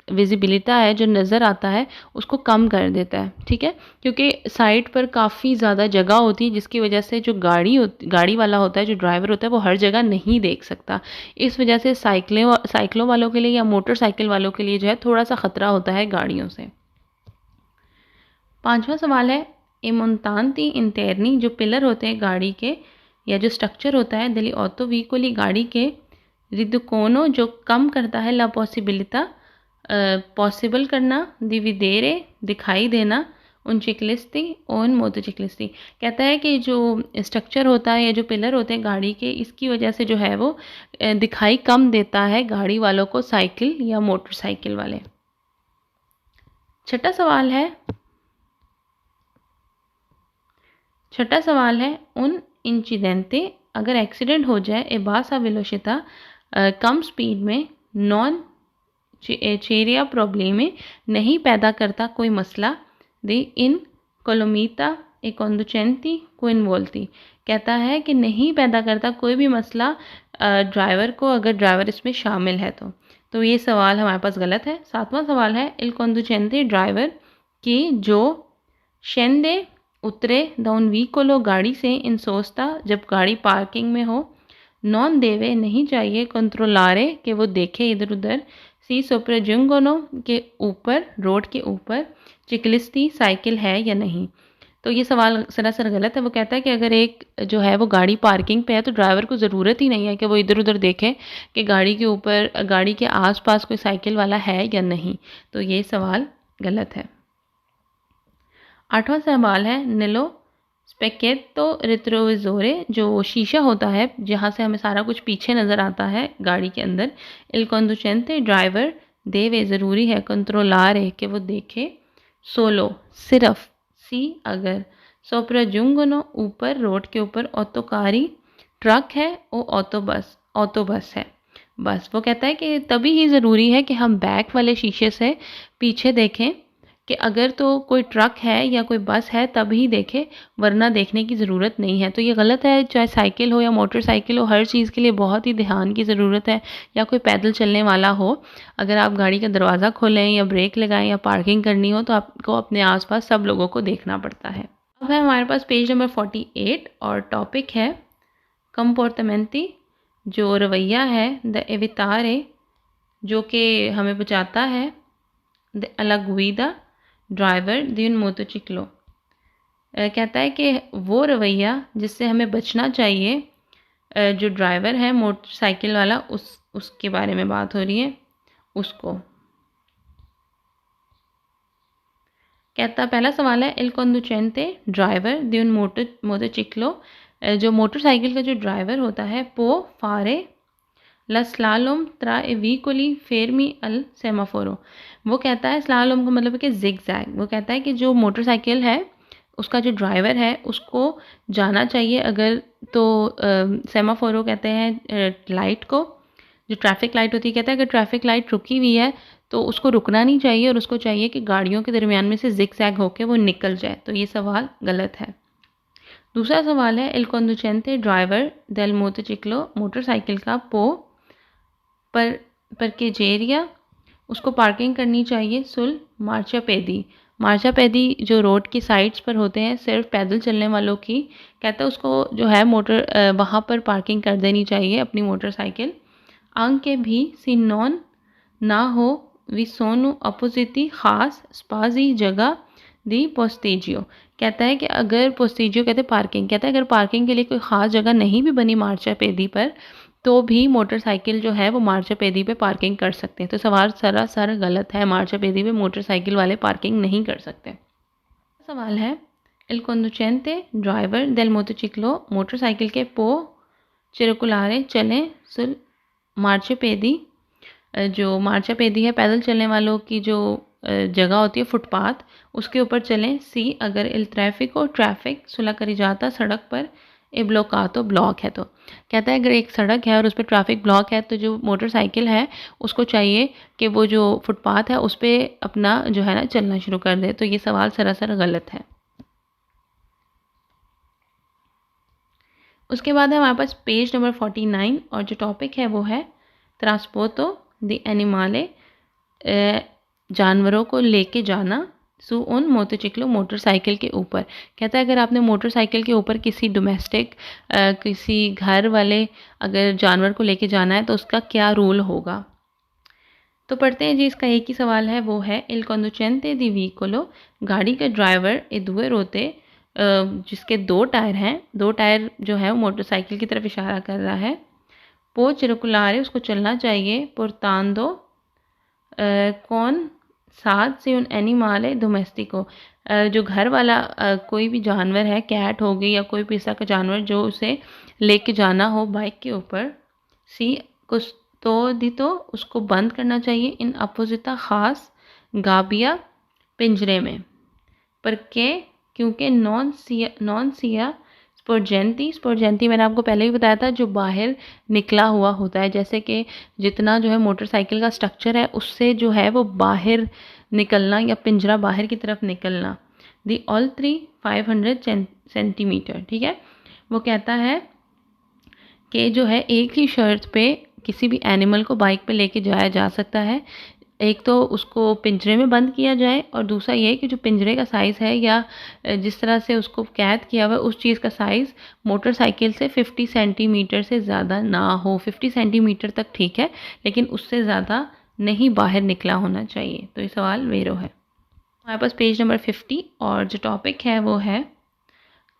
विजिबिलिटा है जो नज़र आता है उसको कम कर देता है। ठीक है, क्योंकि साइड पर काफ़ी ज़्यादा जगह होती है जिसकी वजह से जो गाड़ी वाला होता है जो ड्राइवर होता है वो हर जगह नहीं देख सकता। इस वजह से साइकिलों वालों के लिए या मोटरसाइकिल वालों के लिए जो है थोड़ा सा ख़तरा होता है गाड़ियों से। पांचवा सवाल है, ए montanti interni, जो पिलर होते हैं गाड़ी के या जो स्ट्रक्चर होता है degli autovicoli, गाड़ी के, riducono, जो कम करता है, la possibilità, पॉसिबल करना, dividere, दिखाई देना, उन चिकलिस्ती उन मोटोचिकलिस्ती। कहता है कि जो स्ट्रक्चर होता है या जो पिलर होते हैं गाड़ी के, इसकी वजह से जो है वो दिखाई कम देता है गाड़ी वालों को साइकिल या मोटरसाइकिल वाले। छठा सवाल है उन इंसिडेंटे, अगर एक्सीडेंट हो जाए, ए बासा वेलोसिता, कम स्पीड में, नॉन चेरिया प्रॉब्लम, नहीं पैदा करता कोई मसला, दे इन कोलोमीता ए कंडुचेंती कोइन्वोल्टी। कहता है कि नहीं पैदा करता कोई भी मसला ड्राइवर को, अगर ड्राइवर इसमें शामिल है तो ये सवाल हमारे पास गलत है। सातवां सवाल है इल कंडुचेंते, ड्राइवर की जो शेंदे उतरे दाउन वीकोलो, गाड़ी से, इन सोचता, जब गाड़ी पार्किंग में हो, नॉन देवे, नहीं चाहिए, कंट्रोलारे, कि वो देखे इधर उधर, सी सोप्राजुंगोनो, के ऊपर, रोड के ऊपर, चिकलिस्ती, साइकिल है या नहीं। तो ये सवाल सरासर गलत है। वो कहता है कि अगर एक जो है वो गाड़ी पार्किंग पे है तो ड्राइवर को ज़रूरत ही नहीं है कि वो इधर उधर देखे कि गाड़ी के ऊपर, गाड़ी के आसपास कोई साइकिल वाला है या नहीं। तो ये सवाल गलत है। आठवां सवाल है नेलो स्पेकेटो रिट्रोविजोरे, जो शीशा होता है जहाँ से हमें सारा कुछ पीछे नज़र आता है गाड़ी के अंदर, इल कंडुचेंते, ड्राइवर देवे, ज़रूरी है, कंट्रोलारे, कि वो देखे, सोलो, सिर्फ, सी, अगर, सोप्राजुंगोनो, ऊपर, रोड के ऊपर, ऑटोकारी, ट्रक है, ओ ऑटो बस है, बस। वो कहता है कि तभी ही ज़रूरी है कि हम बैक वाले शीशे से पीछे देखें कि अगर तो कोई ट्रक है या कोई बस है तभी देखें, वरना देखने की ज़रूरत नहीं है। तो ये गलत है। चाहे साइकिल हो या मोटरसाइकिल हो, हर चीज़ के लिए बहुत ही ध्यान की ज़रूरत है। या कोई पैदल चलने वाला हो, अगर आप गाड़ी का दरवाज़ा खोलें या ब्रेक लगाएं या पार्किंग करनी हो तो आपको अपने आसपास सब लोगों को देखना पड़ता है। अब है हमारे पास पेज नंबर 48 और टॉपिक है कंपोर्टमेंटी, जो रवैया है, द एवितारे, जो कि हमें बचाता है, द अलगुइदा, ड्राइवर दी उन मोटोचिक्लो। कहता है कि वो रवैया जिससे हमें बचना चाहिए, जो ड्राइवर है मोटरसाइकिल वाला, उसके बारे में बात हो रही है, उसको। कहता पहला सवाल है इल कंडुचेंते, ड्राइवर दी उन मोटोचिक्लो, जो मोटरसाइकिल का जो ड्राइवर होता है, पो फारे ला स्लालोम त्रा ए वीकोली फेरमी अल सेमाफोरो। वो कहता है स्लालोम का मतलब है कि जिग जैग। वो कहता है कि जो मोटरसाइकिल है उसका जो ड्राइवर है उसको जाना चाहिए अगर तो सेमाफोरो कहते हैं लाइट को, जो ट्रैफिक लाइट होती है। कहता है अगर ट्रैफिक लाइट रुकी हुई है तो उसको रुकना नहीं चाहिए और उसको चाहिए कि गाड़ियों के दरमियान में से जिग जैग होकर वो निकल जाए। तो ये सवाल गलत है। दूसरा सवाल है इल कंडुचेंते, ड्राइवर डेल मोटोचिक्लो, मोटरसाइकिल का, पो पर के जेरिया, उसको पार्किंग करनी चाहिए, सुल मार्चापेदी, मार्चापेदी जो रोड की साइड्स पर होते हैं सिर्फ पैदल चलने वालों की, कहता है उसको जो है वहाँ पर पार्किंग कर देनी चाहिए अपनी मोटरसाइकिल। अंक के भी सी नॉन ना हो विसोनु अपोजिटी खास स्पाजी जगह दी पोस्टेजियो। कहता है कि अगर पोस्टेजियो कहते हैं पार्किंग, कहता है अगर पार्किंग के लिए कोई ख़ास जगह नहीं भी बनी मार्चापेदी पर तो भी मोटरसाइकिल जो है वो मार्चापेदी पे पार्किंग कर सकते हैं। तो सवाल सरासर गलत है, मार्चापेदी पे मोटरसाइकिल वाले पार्किंग नहीं कर सकते। सवाल है इल कंडुचेंते, ड्राइवर डेल मोटोचिक्लो, मोटरसाइकिल के, पो चिरकुलारे, चलें, सुल मार्चापेदी, जो मार्चापेदी है पैदल चलने वालों की जो जगह होती है फुटपाथ, उसके ऊपर चलें। सी अगर इल ट्रैफिक, ट्रैफिक सुलह करी जाता सड़क पर, ए ब्लॉकातो, ब्लॉक है तो। कहता है अगर एक सड़क है और उस पर ट्रैफिक ब्लॉक है तो जो मोटरसाइकिल है उसको चाहिए कि वो जो फुटपाथ है उस पर अपना जो है ना चलना शुरू कर दे। तो ये सवाल सरासर गलत है। उसके बाद है हमारे पास पेज नंबर 49 और जो टॉपिक है वो है ट्रांसपोर्टो द एनिमाले, जानवरों को लेके जाना, सो उन मोटोचिक्लो, मोटरसाइकिल के ऊपर। कहता है अगर आपने मोटरसाइकिल के ऊपर किसी डोमेस्टिक किसी घर वाले अगर जानवर को लेके जाना है तो उसका क्या रूल होगा। तो पढ़ते हैं जी, इसका एक ही सवाल है, वो है इल कंडुचेंते दी वीकोलो, गाड़ी का ड्राइवर ए दुए रोते जिसके 2 टायर हैं, 2 टायर जो है वो मोटरसाइकिल की तरफ इशारा कर रहा है। पो circulare उसको चलना चाहिए। portando con साथ से उन एनिमाले डोमेस्टिको जो घर वाला कोई भी जानवर है, कैट हो गई या कोई भी ऐसा का जानवर जो उसे लेके जाना हो बाइक के ऊपर। सी कुस्तोदितो उसको बंद करना चाहिए। इन अपोजिटा खास गाबिया पिंजरे में। पर के क्योंकि नॉन सिया स्पोर्जेंटी मैंने आपको पहले ही बताया था, जो बाहर निकला हुआ होता है, जैसे कि जितना जो है मोटरसाइकिल का स्ट्रक्चर है उससे जो है वो बाहर निकलना या पिंजरा बाहर की तरफ निकलना। दी ऑल 500 सेंटीमीटर, ठीक है। वो कहता है कि जो है एक ही शर्त पे किसी भी एनिमल को बाइक पे लेके जाया जा सकता है। एक तो उसको पिंजरे में बंद किया जाए और दूसरा ये कि जो पिंजरे का साइज़ है या जिस तरह से उसको कैद किया हुआ है उस चीज़ का साइज़ मोटरसाइकिल से 50 सेंटीमीटर से ज़्यादा ना हो। 50 सेंटीमीटर तक ठीक है, लेकिन उससे ज़्यादा नहीं बाहर निकला होना चाहिए। तो ये सवाल वेरो है। हमारे पास पेज नंबर 50 और जो टॉपिक है वो है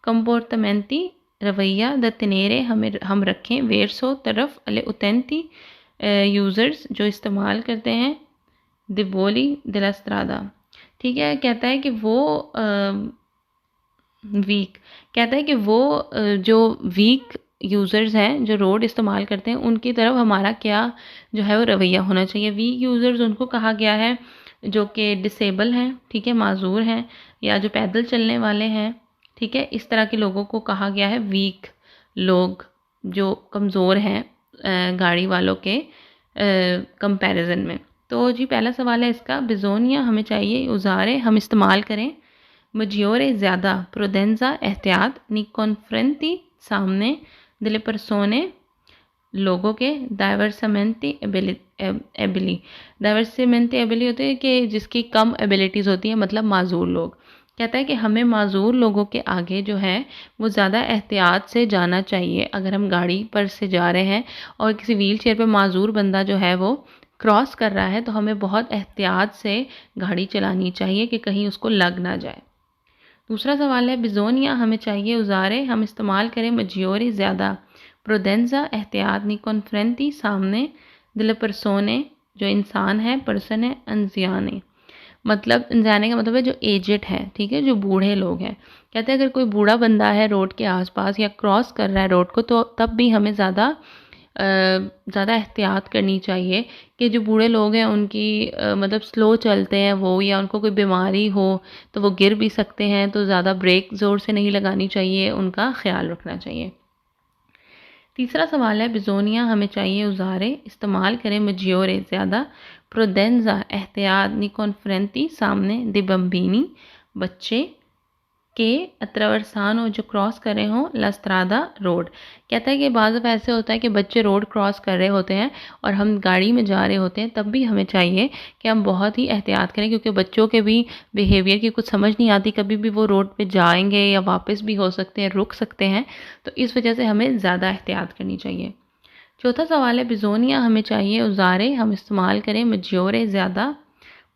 कंपोर्टमेंटी रवैया द तिनेरे हम रखें वेरसो तरफ अले उतेंती यूज़र्स जो इस्तेमाल करते हैं दिबोली दिलास्त्रादा, ठीक है। कहता है कि वो जो वीक यूज़र्स हैं जो रोड इस्तेमाल करते हैं उनकी तरफ हमारा क्या जो है वो रवैया होना चाहिए। वीक यूज़र्स उनको कहा गया है जो कि डिसेबल हैं, ठीक है, माजूर हैं या जो पैदल चलने वाले हैं, ठीक है। इस तरह के लोगों को कहा गया है वीक लोग, जो कमज़ोर हैं गाड़ी वालों के कंपैरिजन में। तो जी पहला सवाल है इसका, बिजोनिया हमें चाहिए उजारे हम इस्तेमाल करें। मजियोरे ज़्यादा, प्रोडेंजा एहतियात, निकॉन्फ्रेंटी सामने, दिले परसोने लोगों के, डाइवर्समेंटी एबिली होती है कि जिसकी कम एबिलिटीज़ होती हैं, मतलब माजूर लोग। कहता है कि हमें माजूर लोगों के आगे जो है वो ज़्यादा एहतियात से जाना चाहिए। अगर हम गाड़ी पर से जा रहे हैं और किसी व्हील चेयर पर माजूर बंदा जो है वो क्रॉस कर रहा है तो हमें बहुत एहतियात से गाड़ी चलानी चाहिए कि कहीं उसको लग ना जाए। दूसरा सवाल है बिजोनिया हमें चाहिए उजारे हम इस्तेमाल करें। मजियोरी ज़्यादा, प्रोडेंजा एहतियात, निकॉन्फ्रेंटी सामने, दिल परसोने जो इंसान है, पर्सन है, अनजियाने मतलब अनजाने का मतलब है जो एजेड है, ठीक है, जो बूढ़े लोग हैं। कहते हैं अगर कोई बूढ़ा बंदा है रोड के आसपास या क्रॉस कर रहा है रोड को तो तब भी हमें ज़्यादा एहतियात करनी चाहिए कि जो बूढ़े लोग हैं उनकी मतलब स्लो चलते हैं वो, या उनको कोई बीमारी हो तो वो गिर भी सकते हैं, तो ज़्यादा ब्रेक ज़ोर से नहीं लगानी चाहिए, उनका ख्याल रखना चाहिए। तीसरा सवाल है बिजोनिया हमें चाहिए उजारे इस्तेमाल करें। मजियोरे ज़्यादा, प्रोडेंजा एहतियात, निकॉन्फ्रेंटी सामने, दिबम्बिनी बच्चे के, अत्रवर्सानो जो क्रॉस कर रहे हों, लास्त्रादा रोड। कहता है कि बाज़ दफ़ा ऐसे होता है कि बच्चे रोड क्रॉस कर रहे होते हैं और हम गाड़ी में जा रहे होते हैं, तब भी हमें चाहिए कि हम बहुत ही एहतियात करें, क्योंकि बच्चों के भी बिहेवियर की कुछ समझ नहीं आती, कभी भी वो रोड पे जाएंगे या वापस भी हो सकते हैं, रुक सकते हैं, तो इस वजह से हमें ज़्यादा एहतियात करनी चाहिए। चौथा सवाल है बिजोनिया हमें चाहिए उजारे हम इस्तेमाल करें। मजियोरे ज़्यादा,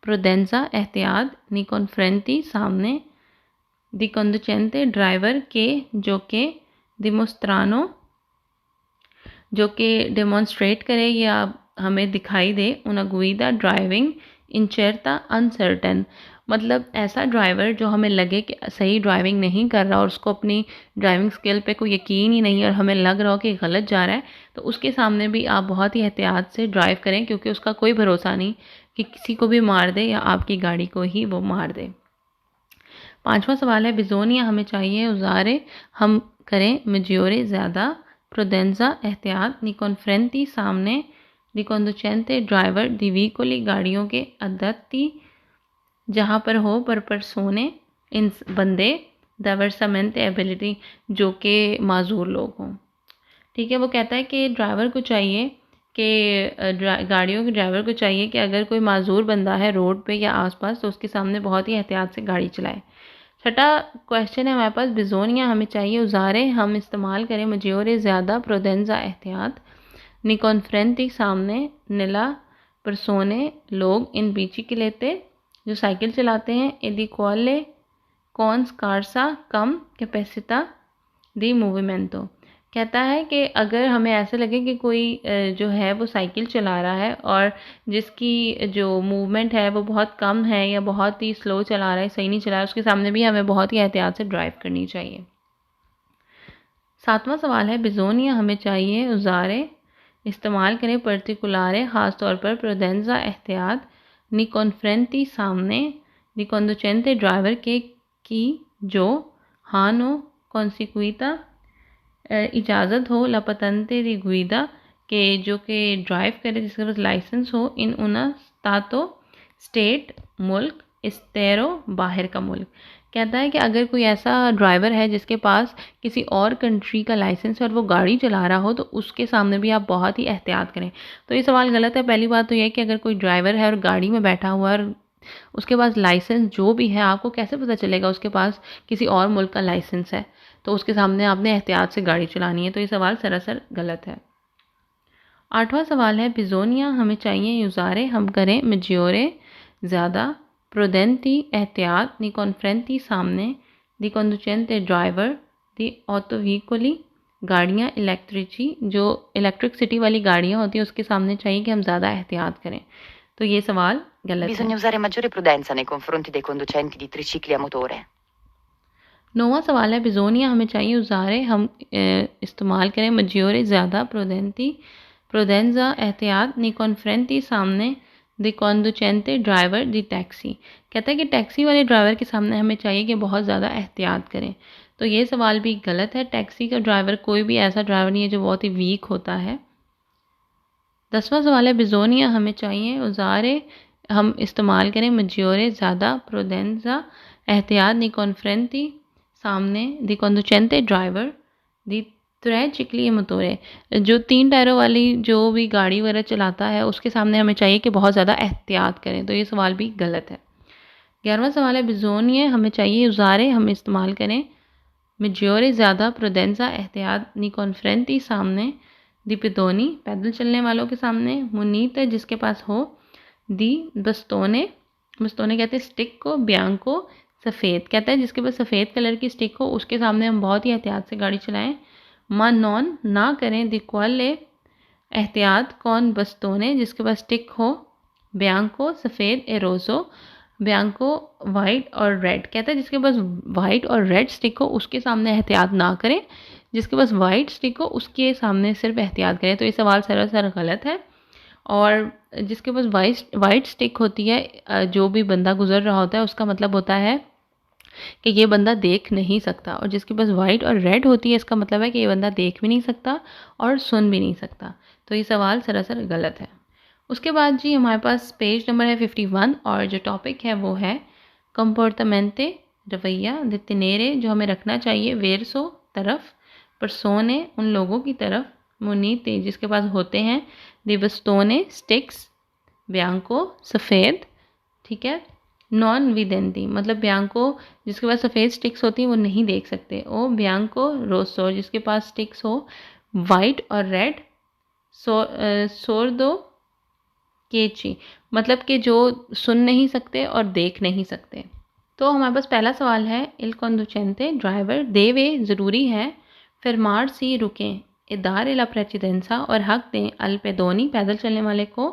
प्रोडेंजा एहतियात, निकॉन्फ्रेंटी सामने, दी कंडुचेंटे ड्राइवर के जो कि डिमोस्ट्रानो जो कि डेमोन्स्ट्रेट करे या हमें दिखाई दे, उना गुइदा ड्राइविंग इंचेरता अनसर्टन मतलब ऐसा ड्राइवर जो हमें लगे कि सही ड्राइविंग नहीं कर रहा और उसको अपनी ड्राइविंग स्किल पे कोई यकीन ही नहीं है और हमें लग रहा हो कि गलत जा रहा है, तो उसके सामने भी आप बहुत ही एहतियात से ड्राइव करें, क्योंकि उसका कोई भरोसा नहीं कि किसी को भी मार दे या आपकी गाड़ी को ही वो मार दे। पांचवा सवाल है बिजोनिया हमें चाहिए उजारे हम करें। मजियोरे ज़्यादा, प्रोडेंजा एहतियात, निकॉन्फ्रेंटी सामने, निकॉन्डुचेंटे ड्राइवर, दिवीकोली गाड़ियों के, अदत्ती जहाँ पर हो, पर परसोने इन बंदे, डाइवर्समेंट एबिलिटी जो कि माजूर लोग हों, ठीक है। वो कहता है कि ड्राइवर को चाहिए कि गाड़ियों के ड्राइवर को चाहिए कि अगर कोई माजूर बंदा है रोड पे या आसपास तो उसके सामने बहुत ही एहतियात से गाड़ी चलाए। छठा क्वेश्चन है हमारे पास बिजोनिया हमें चाहिए उजारे हम इस्तेमाल करें। मजियोरे ज़्यादा, प्रोडेंजा एहतियात, निकॉन्फ्रेंटी सामने, निला परसोने लोग, इन बीची के लेते जो साइकिल चलाते हैं, एदी क्वाले con scarsa कम कैपेसिटा दी मूवमेंटो। कहता है कि अगर हमें ऐसे लगे कि कोई जो है वो साइकिल चला रहा है और जिसकी जो मूवमेंट है वो बहुत कम है या बहुत ही स्लो चला रहा है, सही नहीं चला रहा है, उसके सामने भी हमें बहुत ही एहतियात से ड्राइव करनी चाहिए। 7वां सवाल है बिजोनिया हमें चाहिए उजारे इस्तेमाल करें पर्टिकुलारे ख़ास तौर पर प्रोडेंजा एहतियात नी कॉन्फ्रेंटी सामने दी कंडुचेंटे ड्राइवर के की जो हानो कॉन्सिक्विता इजाज़त हो लापतंते दी गुइदा के जो कि ड्राइव करे जिसके पास लाइसेंस हो इन उना तातो स्टेट मुल्क इस्तेरो बाहर का मुल्क। कहता है कि अगर कोई ऐसा ड्राइवर है जिसके पास किसी और कंट्री का लाइसेंस है और वो गाड़ी चला रहा हो तो उसके सामने भी आप बहुत ही एहतियात करें। तो ये सवाल गलत है। पहली बात तो ये है कि अगर कोई ड्राइवर है और गाड़ी में बैठा हुआ है और उसके पास लाइसेंस जो भी है, आपको कैसे पता चलेगा उसके पास किसी और मुल्क का लाइसेंस है? तो उसके सामने आपने एहतियात से गाड़ी चलानी है। तो ये सवाल सरासर गलत है। 8वां सवाल है बिजोनिया हमें चाहिए यूज़ारे हम करें मिज्योरे ज़्यादा प्रोडेंटी एहतियात नी कॉन्फ्रेंटी सामने दी कंडुचेंटे ड्राइवर दी ऑटोव्हीकोली गाड़ियाँ इलेक्ट्रिची जो इलेक्ट्रिसिटी वाली गाड़ियाँ होती हैं उसके सामने चाहिए कि हम ज़्यादा एहतियात करें। तो ये सवाल गलत है। Bisogna usare maggiore prudenza nei confronti dei conducenti di tricicli a motore. 9वां सवाल है बिजोनिया हमें चाहिए उजारे हम इस्तेमाल करें मजियोरे ज़्यादा प्रोडेंजा एहतियात नी कॉन्फ्रेंटी सामने दी कॉन्डुचेंटे ड्राइवर दी टैक्सी। कहता है कि टैक्सी वाले ड्राइवर के सामने हमें चाहिए कि बहुत ज़्यादा एहतियात करें। तो ये सवाल भी गलत है। टैक्सी का ड्राइवर कोई भी ऐसा ड्राइवर नहीं है जो बहुत ही वीक होता है। 10वां सवाल है बिजोनिया हमें चाहिए उजारे हम इस्तेमाल करें मजियोरे ज़्यादा प्रोडेंजा एहतियात नी कॉन्फ्रेंटी सामने दी कंडुचेंटे ड्राइवर दी त्रै चिकली मोटोरे जो 3 टायरों वाली जो भी गाड़ी वगैरह चलाता है उसके सामने हमें चाहिए कि बहुत ज़्यादा एहतियात करें। तो ये सवाल भी गलत है। 11वां सवाल है बिजोनिया हमें चाहिए उजारे हम इस्तेमाल करें मिज्योरे ज़्यादा प्रोडेंजा एहतियात नी कॉन्फ्रेंटी सामने दी पिदोनी पैदल चलने वालों के सामने मुनीत जिसके पास हो दी बस्तोने बस्तोने कहते हैं स्टिक को ब्यांको सफ़ेद कहता है जिसके पास सफ़ेद कलर की स्टिक हो उसके सामने हम बहुत ही एहतियात से गाड़ी चलाएं। माँ नॉन ना करें दिक्वाले एहतियात कौन बस्तोने जिसके पास स्टिक हो ब्यांको सफ़ेद एरोज़ो ब्यांको वाइट और रेड कहता है जिसके पास वाइट और रेड स्टिक हो उसके सामने एहतियात ना करें, जिसके पास वाइट स्टिक हो उसके सामने सिर्फ एहतियात करें। तो ये सवाल सरासर गलत है। और जिसके पास वाइट स्टिक होती है जो भी बंदा गुजर रहा होता है उसका मतलब होता है कि ये बंदा देख नहीं सकता, और जिसके पास वाइट और रेड होती है इसका मतलब है कि ये बंदा देख भी नहीं सकता और सुन भी नहीं सकता। तो ये सवाल सरासर गलत है। उसके बाद जी हमारे पास पेज नंबर है 51 और जो टॉपिक है वो है कंपोर्टमेंटे रवैया दितनेरे जो हमें रखना चाहिए वेरसो तरफ परसोने उन लोगों की तरफ मुनीते जिसके पास होते हैं दिवस्तोने स्टिक्स ब्यांको सफ़ेद ठीक है नॉन विदेंती मतलब ब्यांको जिसके पास सफ़ेद स्टिक्स होती हैं वो नहीं देख सकते। ओ ब्यांको रोसो जिसके पास स्टिक्स हो वाइट और रेड सोर्दो केची मतलब कि जो सुन नहीं सकते और देख नहीं सकते। तो हमारे पास पहला सवाल है इल कंडुचेंटे ड्राइवर देवे ज़रूरी है फरमार सी रुकें इदार इला प्रेसिडेंसा और हक दें अल पेदोनी पैदल चलने वाले को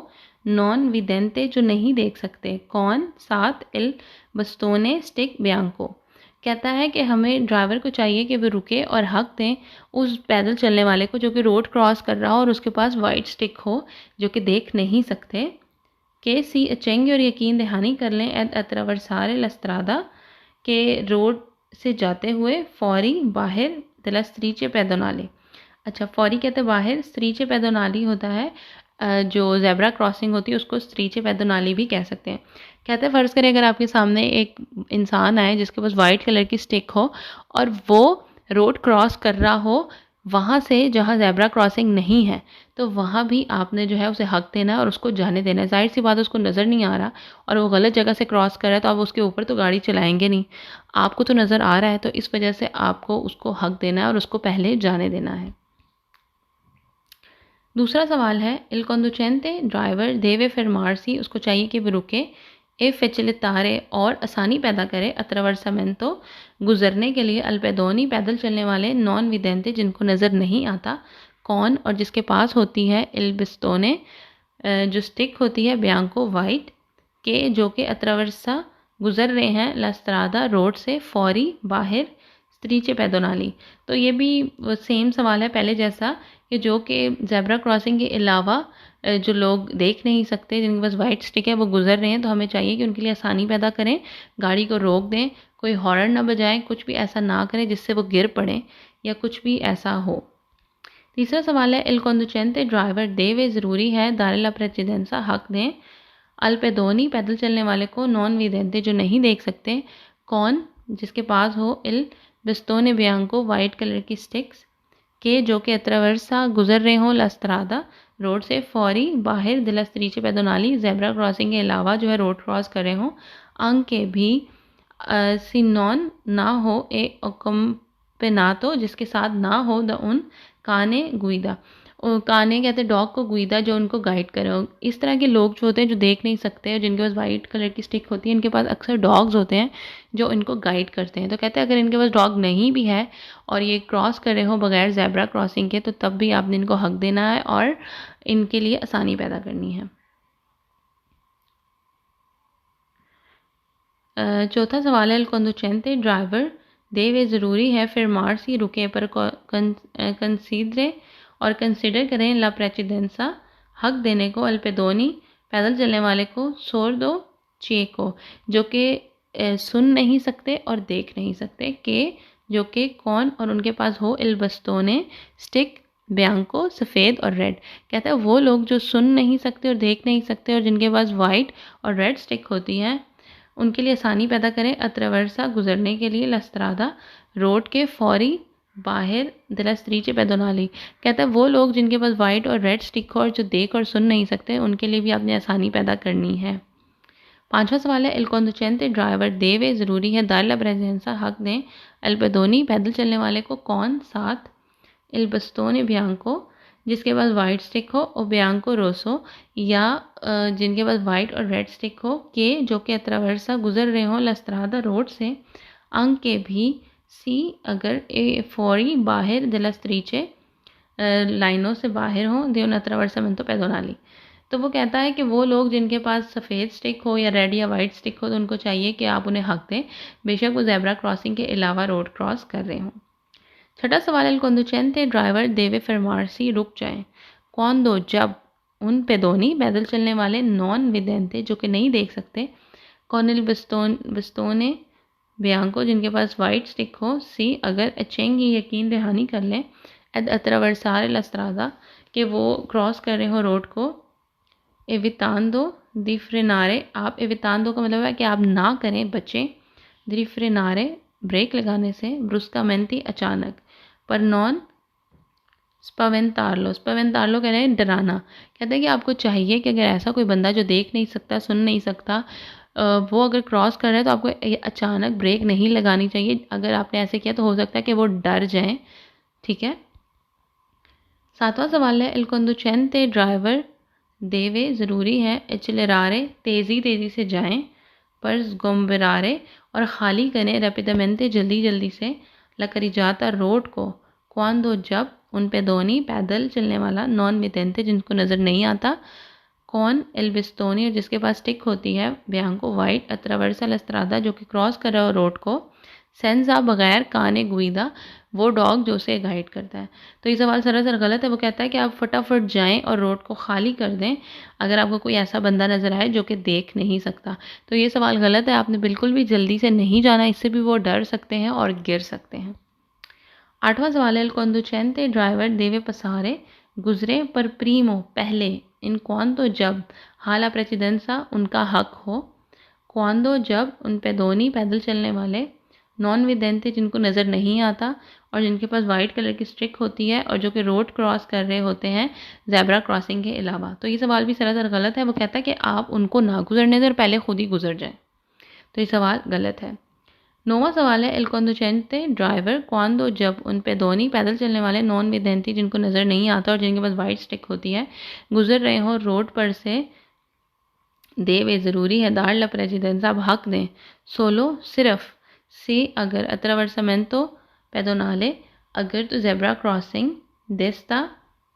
नॉन विदेंते जो नहीं देख सकते कौन सात इल बस्तोने स्टिक ब्यांको। कहता है कि हमें ड्राइवर को चाहिए कि वो रुके और हक दें उस पैदल चलने वाले को जो कि रोड क्रॉस कर रहा हो और उसके पास वाइट स्टिक हो जो कि देख नहीं सकते के सी अचेंगे और यकीन दहानी कर लें एद अतरावरसारे लस्त्रादा के रोड से जाते हुए फौरी बाहर दिला स्त्रीचे पैदोनाली। अच्छा फौरी कहते हैं बाहर, स्त्रीचे पैदोनाली होता है जो जेब्रा क्रॉसिंग होती है उसको स्त्रीचे पैदोनाली भी कह सकते हैं। कहते हैं फ़र्ज़ करें अगर आपके सामने एक इंसान आए जिसके पास वाइट कलर की स्टिक हो और वो रोड क्रॉस कर रहा हो वहाँ से जहाँ जेब्रा क्रॉसिंग नहीं है तो वहाँ भी आपने जो है उसे हक देना है और उसको जाने देना है। जाहिर सी बात उसको नज़र नहीं आ रहा और वो गलत जगह से क्रॉस कर रहा है तो आप उसके ऊपर तो गाड़ी चलाएंगे नहीं, आपको तो नज़र आ रहा है तो इस वजह से आपको उसको हक देना है और उसको पहले जाने देना है। दूसरा सवाल है इल कंडुचेंटे ड्राइवर देवे फरमारसी उसको चाहिए कि वो रुके ए facilitare और आसानी पैदा करे attraversamento गुजरने के लिए अल pedoni पैदल चलने वाले नॉन विदेंते जिनको नज़र नहीं आता कौन और जिसके पास होती है il bastone जो स्टिक होती है बियांको वाइट के जो कि अत्रवर्सा गुजर रहे हैं ला स्ट्रादा रोड से फौरी बाहर स्त्रीचे पैदोनाली। तो ये भी सेम सवाल है पहले जैसा कि जो कि जेब्रा क्रॉसिंग के अलावा जो लोग देख नहीं सकते जिनके पास वाइट स्टिक है वो गुजर रहे हैं, तो हमें चाहिए कि उनके लिए आसानी पैदा करें, गाड़ी को रोक दें, कोई हॉर्न ना बजाएं, कुछ भी ऐसा ना करें जिससे वो गिर पड़ें या कुछ भी ऐसा हो। तीसरा सवाल है इल कंडुचेंटे ड्राइवर देवे ज़रूरी है दारे ला प्रेसिडेंसा हक दें अल पेदोनी पैदल चलने वाले को नॉन विदेंते जो नहीं देख सकते कौन जिसके पास हो इल बिस्तोने बियांको वाइट कलर की स्टिक्स के जो कि अत्रवर्सा गुजर रहे हों लस्त्रादा रोड से फौरी बाहर दिला स्त्रीचे पैदोनाली जेब्रा क्रॉसिंग के अलावा जो है रोड क्रॉस कर रहे हों अंक के भी सिनॉन ना हो ए अकम्पेनातो जिसके साथ ना हो द उन काने गुइदा काने कहते हैं डॉग को गुइदा जो उनको गाइड करे। इस तरह के लोग जो होते हैं जो देख नहीं सकते और जिनके पास वाइट कलर की स्टिक होती है इनके पास अक्सर डॉग्स होते हैं जो इनको गाइड करते हैं। तो कहते हैं अगर इनके पास डॉग नहीं भी है और ये क्रॉस कर रहे हो बगैर जेब्रा क्रॉसिंग के तो तब भी आपने इनको हक देना है और इनके लिए आसानी पैदा करनी है। चौथा सवाल है कंडुचेंटे ड्राइवर देवे ज़रूरी है फिर मार्सी रुके पर कंसीडरे और कंसिडर करें ला प्रेसिडेंसा हक देने को अल्पेदोनी पैदल चलने वाले को सोर्दो चेको जो कि सुन नहीं सकते और देख नहीं सकते के जो कि कौन और उनके पास हो इल बस्तोने स्टिक बियांको सफ़ेद और रेड। कहता है वो लोग जो सुन नहीं सकते और देख नहीं सकते और जिनके पास वाइट और रेड स्टिक होती है उनके लिए आसानी पैदा करें अत्रवर्सा गुजरने के लिए लस्त्रादा रोड के फौरी बाहर दिला स्त्रीचे पैदोनाली। कहता है वो लोग जिनके पास वाइट और रेड स्टिक हो और जो देख और सुन नहीं सकते उनके लिए भी आपने आसानी पैदा करनी है। पांचवा सवाल है इल कंडुचेंटे ड्राइवर देवे ज़रूरी है दार ला प्रेसिडेंसा हक दें अल्पेदोनी पैदल चलने वाले को कौन साथ इल बस्तोने बियांको जिसके पास वाइट स्टिक हो और बियांको रोसो या जिनके पास वाइट और रेड स्टिक हो के जो कि अत्रवर्सा गुजर रहे हों लस्त्रादा रोड से अंक के भी सी अगर ए फौरी बाहर दिला स्त्रीचे लाइनों से बाहर हों देवन अत्रवर्सा में तो पैदोनाली। तो वो कहता है कि वो लोग जिनके पास सफ़ेद स्टिक हो या रेड या वाइट स्टिक हो तो उनको चाहिए कि आप उन्हें हक दें बेशक वो जेब्रा क्रॉसिंग के अलावा रोड क्रॉस कर रहे हों। छठा सवाल है कंडुचेंटे ड्राइवर देवे फरमारसी रुक जाएं कौन दो जब उन पेदोनी पैदल चलने वाले नॉन विदेंते जो कि नहीं देख सकते कौनिल बिस्तोने बियांको जिनके पास वाइट स्टिक हो सी अगर अचेंगी यकीन दहानी कर लें अत्रवर्सार लस्त्रादा कि वो क्रॉस कर रहे हो रोड को एवितांदो दिफ्रेनारे आप एवितांदो का मतलब है कि आप ना करें बचें दिफ्रेनारे ब्रेक लगाने से ब्रुस्कामेंटी अचानक पर नॉन स्पवेंतारलो कह रहे हैं डराना। कहते हैं कि आपको चाहिए कि अगर ऐसा कोई बंदा जो देख नहीं सकता सुन नहीं सकता वो अगर क्रॉस कर रहा है तो आपको अचानक ब्रेक नहीं लगानी चाहिए। अगर आपने ऐसे किया तो हो सकता है कि वो डर जाएं। ठीक है। सातवां सवाल है इल कंडुचेंटे ड्राइवर देवे ज़रूरी है एचलेरारे तेज़ी से जाएं पर गोम्बरारे और ख़ाली करें रैपिडमेंटे जल्दी से लकड़ी जाता रोड को क्वांदो जब उन पे दोनी पैदल चलने वाला नॉन विदेंते जिनको नज़र नहीं आता कौन एल्बिस्तोनी और जिसके पास स्टिक होती है बियांको वाइट अत्रवर्सा लस्त्रादा जो कि क्रॉस कर रहा हो रोड को सेंसा बगैर काने गुइदा वो डॉग जो उसे गाइड करता है। तो ये सवाल सरासर गलत है। वो कहता है कि आप फटाफट जाएं और रोड को खाली कर दें अगर आपको कोई ऐसा बंदा नज़र आए जो कि देख नहीं सकता। तो ये सवाल गलत है। आपने बिल्कुल भी जल्दी से नहीं जाना, इससे भी वो डर सकते हैं और गिर सकते हैं। आठवां सवाल है कंडुचेंटे ड्राइवर देवे पसारे गुजरे पर प्रीमो पहले इन क्वांतो जब हाला प्रेसिडेंसा उनका हक हो क्वांदो जब उन पे दोनी पैदल चलने वाले नॉन विदेंते जिनको नज़र नहीं आता और जिनके पास वाइट कलर की स्ट्रिक होती है और जो कि रोड क्रॉस कर रहे होते हैं जेब्रा क्रॉसिंग के अलावा। तो ये सवाल भी सरासर गलत है। वो कहता है कि आप उनको ना गुजरने दें और पहले खुद ही गुजर जाएं। तो ये सवाल गलत है। नौवां सवाल है इल कंडुचेंटे ड्राइवर क्वांदो जब उन पे दोनी पैदल चलने वाले नॉन विदेंती जिनको नज़र नहीं आता और जिनके पास वाइट स्टिक होती है गुजर रहे हो रोड पर से देवे ज़रूरी है, दार ला प्रेसिडेंस आप हक दें, सोलो सिर्फ, सी अगर, अट्रावर्सामेंतो पेडोनाले अगर तो जेब्रा क्रॉसिंग, देस्ता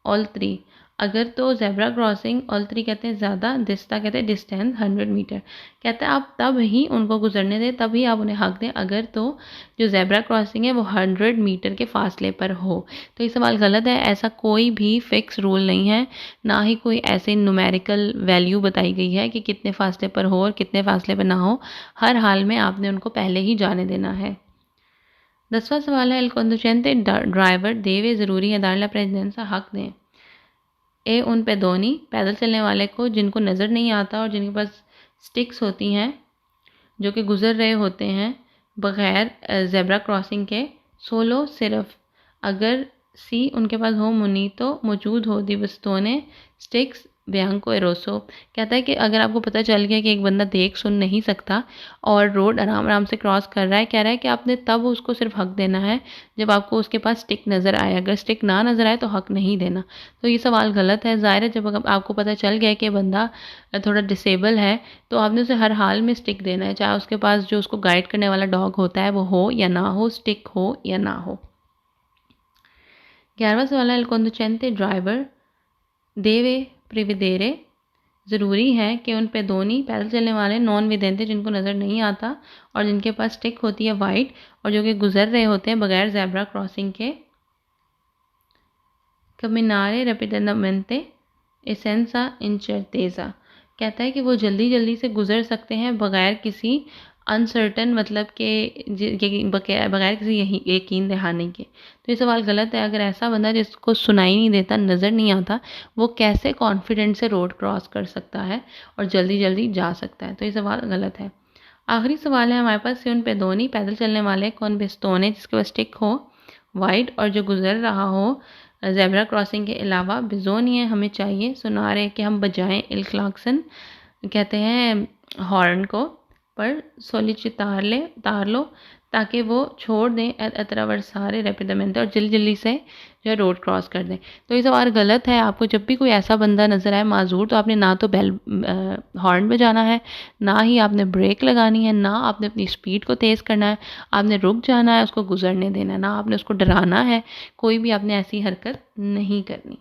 ऑल्ट्री अगर तो जेब्रा क्रॉसिंग, ऑल्ट्री कहते हैं ज़्यादा, देस्ता कहते हैं डिस्टेंस 100 मीटर। कहते हैं आप तब ही उनको गुजरने दें, तभी आप उन्हें हक दें अगर तो जो जेब्रा क्रॉसिंग है वो 100 मीटर के फासले पर हो। तो ये सवाल गलत है, ऐसा कोई भी फिक्स रूल नहीं है, ना ही कोई ऐसे न्यूमेरिकल वैल्यू बताई गई है कि कितने फासले पर हो और कितने फासले पर ना हो। हर हाल में आपने उनको पहले ही जाने देना है। 10वां सवाल है, एल कंडुचेंटे ड्राइवर देवे ज़रूरी है, दार ला प्रेसिडेंसा हक दें, ए उन पेदोनी पैदल चलने वाले को जिनको नज़र नहीं आता और जिनके पास स्टिक्स होती हैं, जो कि गुज़र रहे होते हैं बग़ैर ज़ेब्रा क्रॉसिंग के, सोलो सिर्फ, अगर सी उनके पास हो मुनीतो मौजूद हो दी बस्तोने स्टिक्स बियांको एरोसो। कहता है कि अगर आपको पता चल गया कि एक बंदा देख सुन नहीं सकता और रोड आराम आराम से क्रॉस कर रहा है, कह रहा है कि आपने तब उसको सिर्फ हक देना है जब आपको उसके पास स्टिक नज़र आए, अगर स्टिक ना नज़र आए तो हक नहीं देना। तो ये सवाल गलत है। ज़ाहिर है जब आपको पता चल गया कि बंदा थोड़ा डिसेबल है तो आपने उसे हर हाल में स्टिक देना है, चाहे उसके पास जो उसको गाइड करने वाला डॉग होता है वो हो या ना हो, स्टिक हो या ना हो। 11वां सवाल है, एल कंडुचेंटे ड्राइवर देवे प्रिविदेरे ज़रूरी है कि उन पेदोनी पैदल चलने वाले नॉन विदेंते जिनको नज़र नहीं आता और जिनके पास स्टिक होती है वाइट और जो कि गुजर रहे होते हैं बगैर ज़ेब्रा क्रॉसिंग के, कमिनारे रेपिडेमेंटे एसेंसा इंचर्तेज़ा। कहता है कि वो जल्दी जल्दी से गुजर सकते हैं बगैर किसी अनसर्टन, मतलब कि बगैर किसी यकीन दहाने के। तो ये सवाल गलत है। अगर ऐसा बंदा जिसको सुनाई नहीं देता, नज़र नहीं आता, वो कैसे कॉन्फिडेंट से रोड क्रॉस कर सकता है और जल्दी जल्दी जा सकता है? तो ये सवाल गलत है। आखिरी सवाल है हमारे पास, उन पेदोनी पैदल चलने वाले कौन बेस्तोने जिसके पास स्टिक हो वाइट और जो गुजर रहा हो ज़ेब्रा क्रॉसिंग के अलावा, बिजोनिए हमें चाहिए सुनारे कि हम बजाएं इल क्लाक्सन, कहते हैं हॉर्न को, पर तार लो ताकि वो छोड़ दें अतरावर्सारे रेपिडमेंटे और जल्दी जल्दी से जो है रोड क्रॉस कर दें। तो ये सवाल गलत है। आपको जब भी कोई ऐसा बंदा नज़र आए माजूर, तो आपने ना तो बेल हॉर्न बजाना है, ना ही आपने ब्रेक लगानी है, ना आपने अपनी स्पीड को तेज़ करना है, आपने रुक जाना है, उसको गुजरने देना है, ना आपने उसको डराना है, कोई भी आपने ऐसी हरकत नहीं करनी।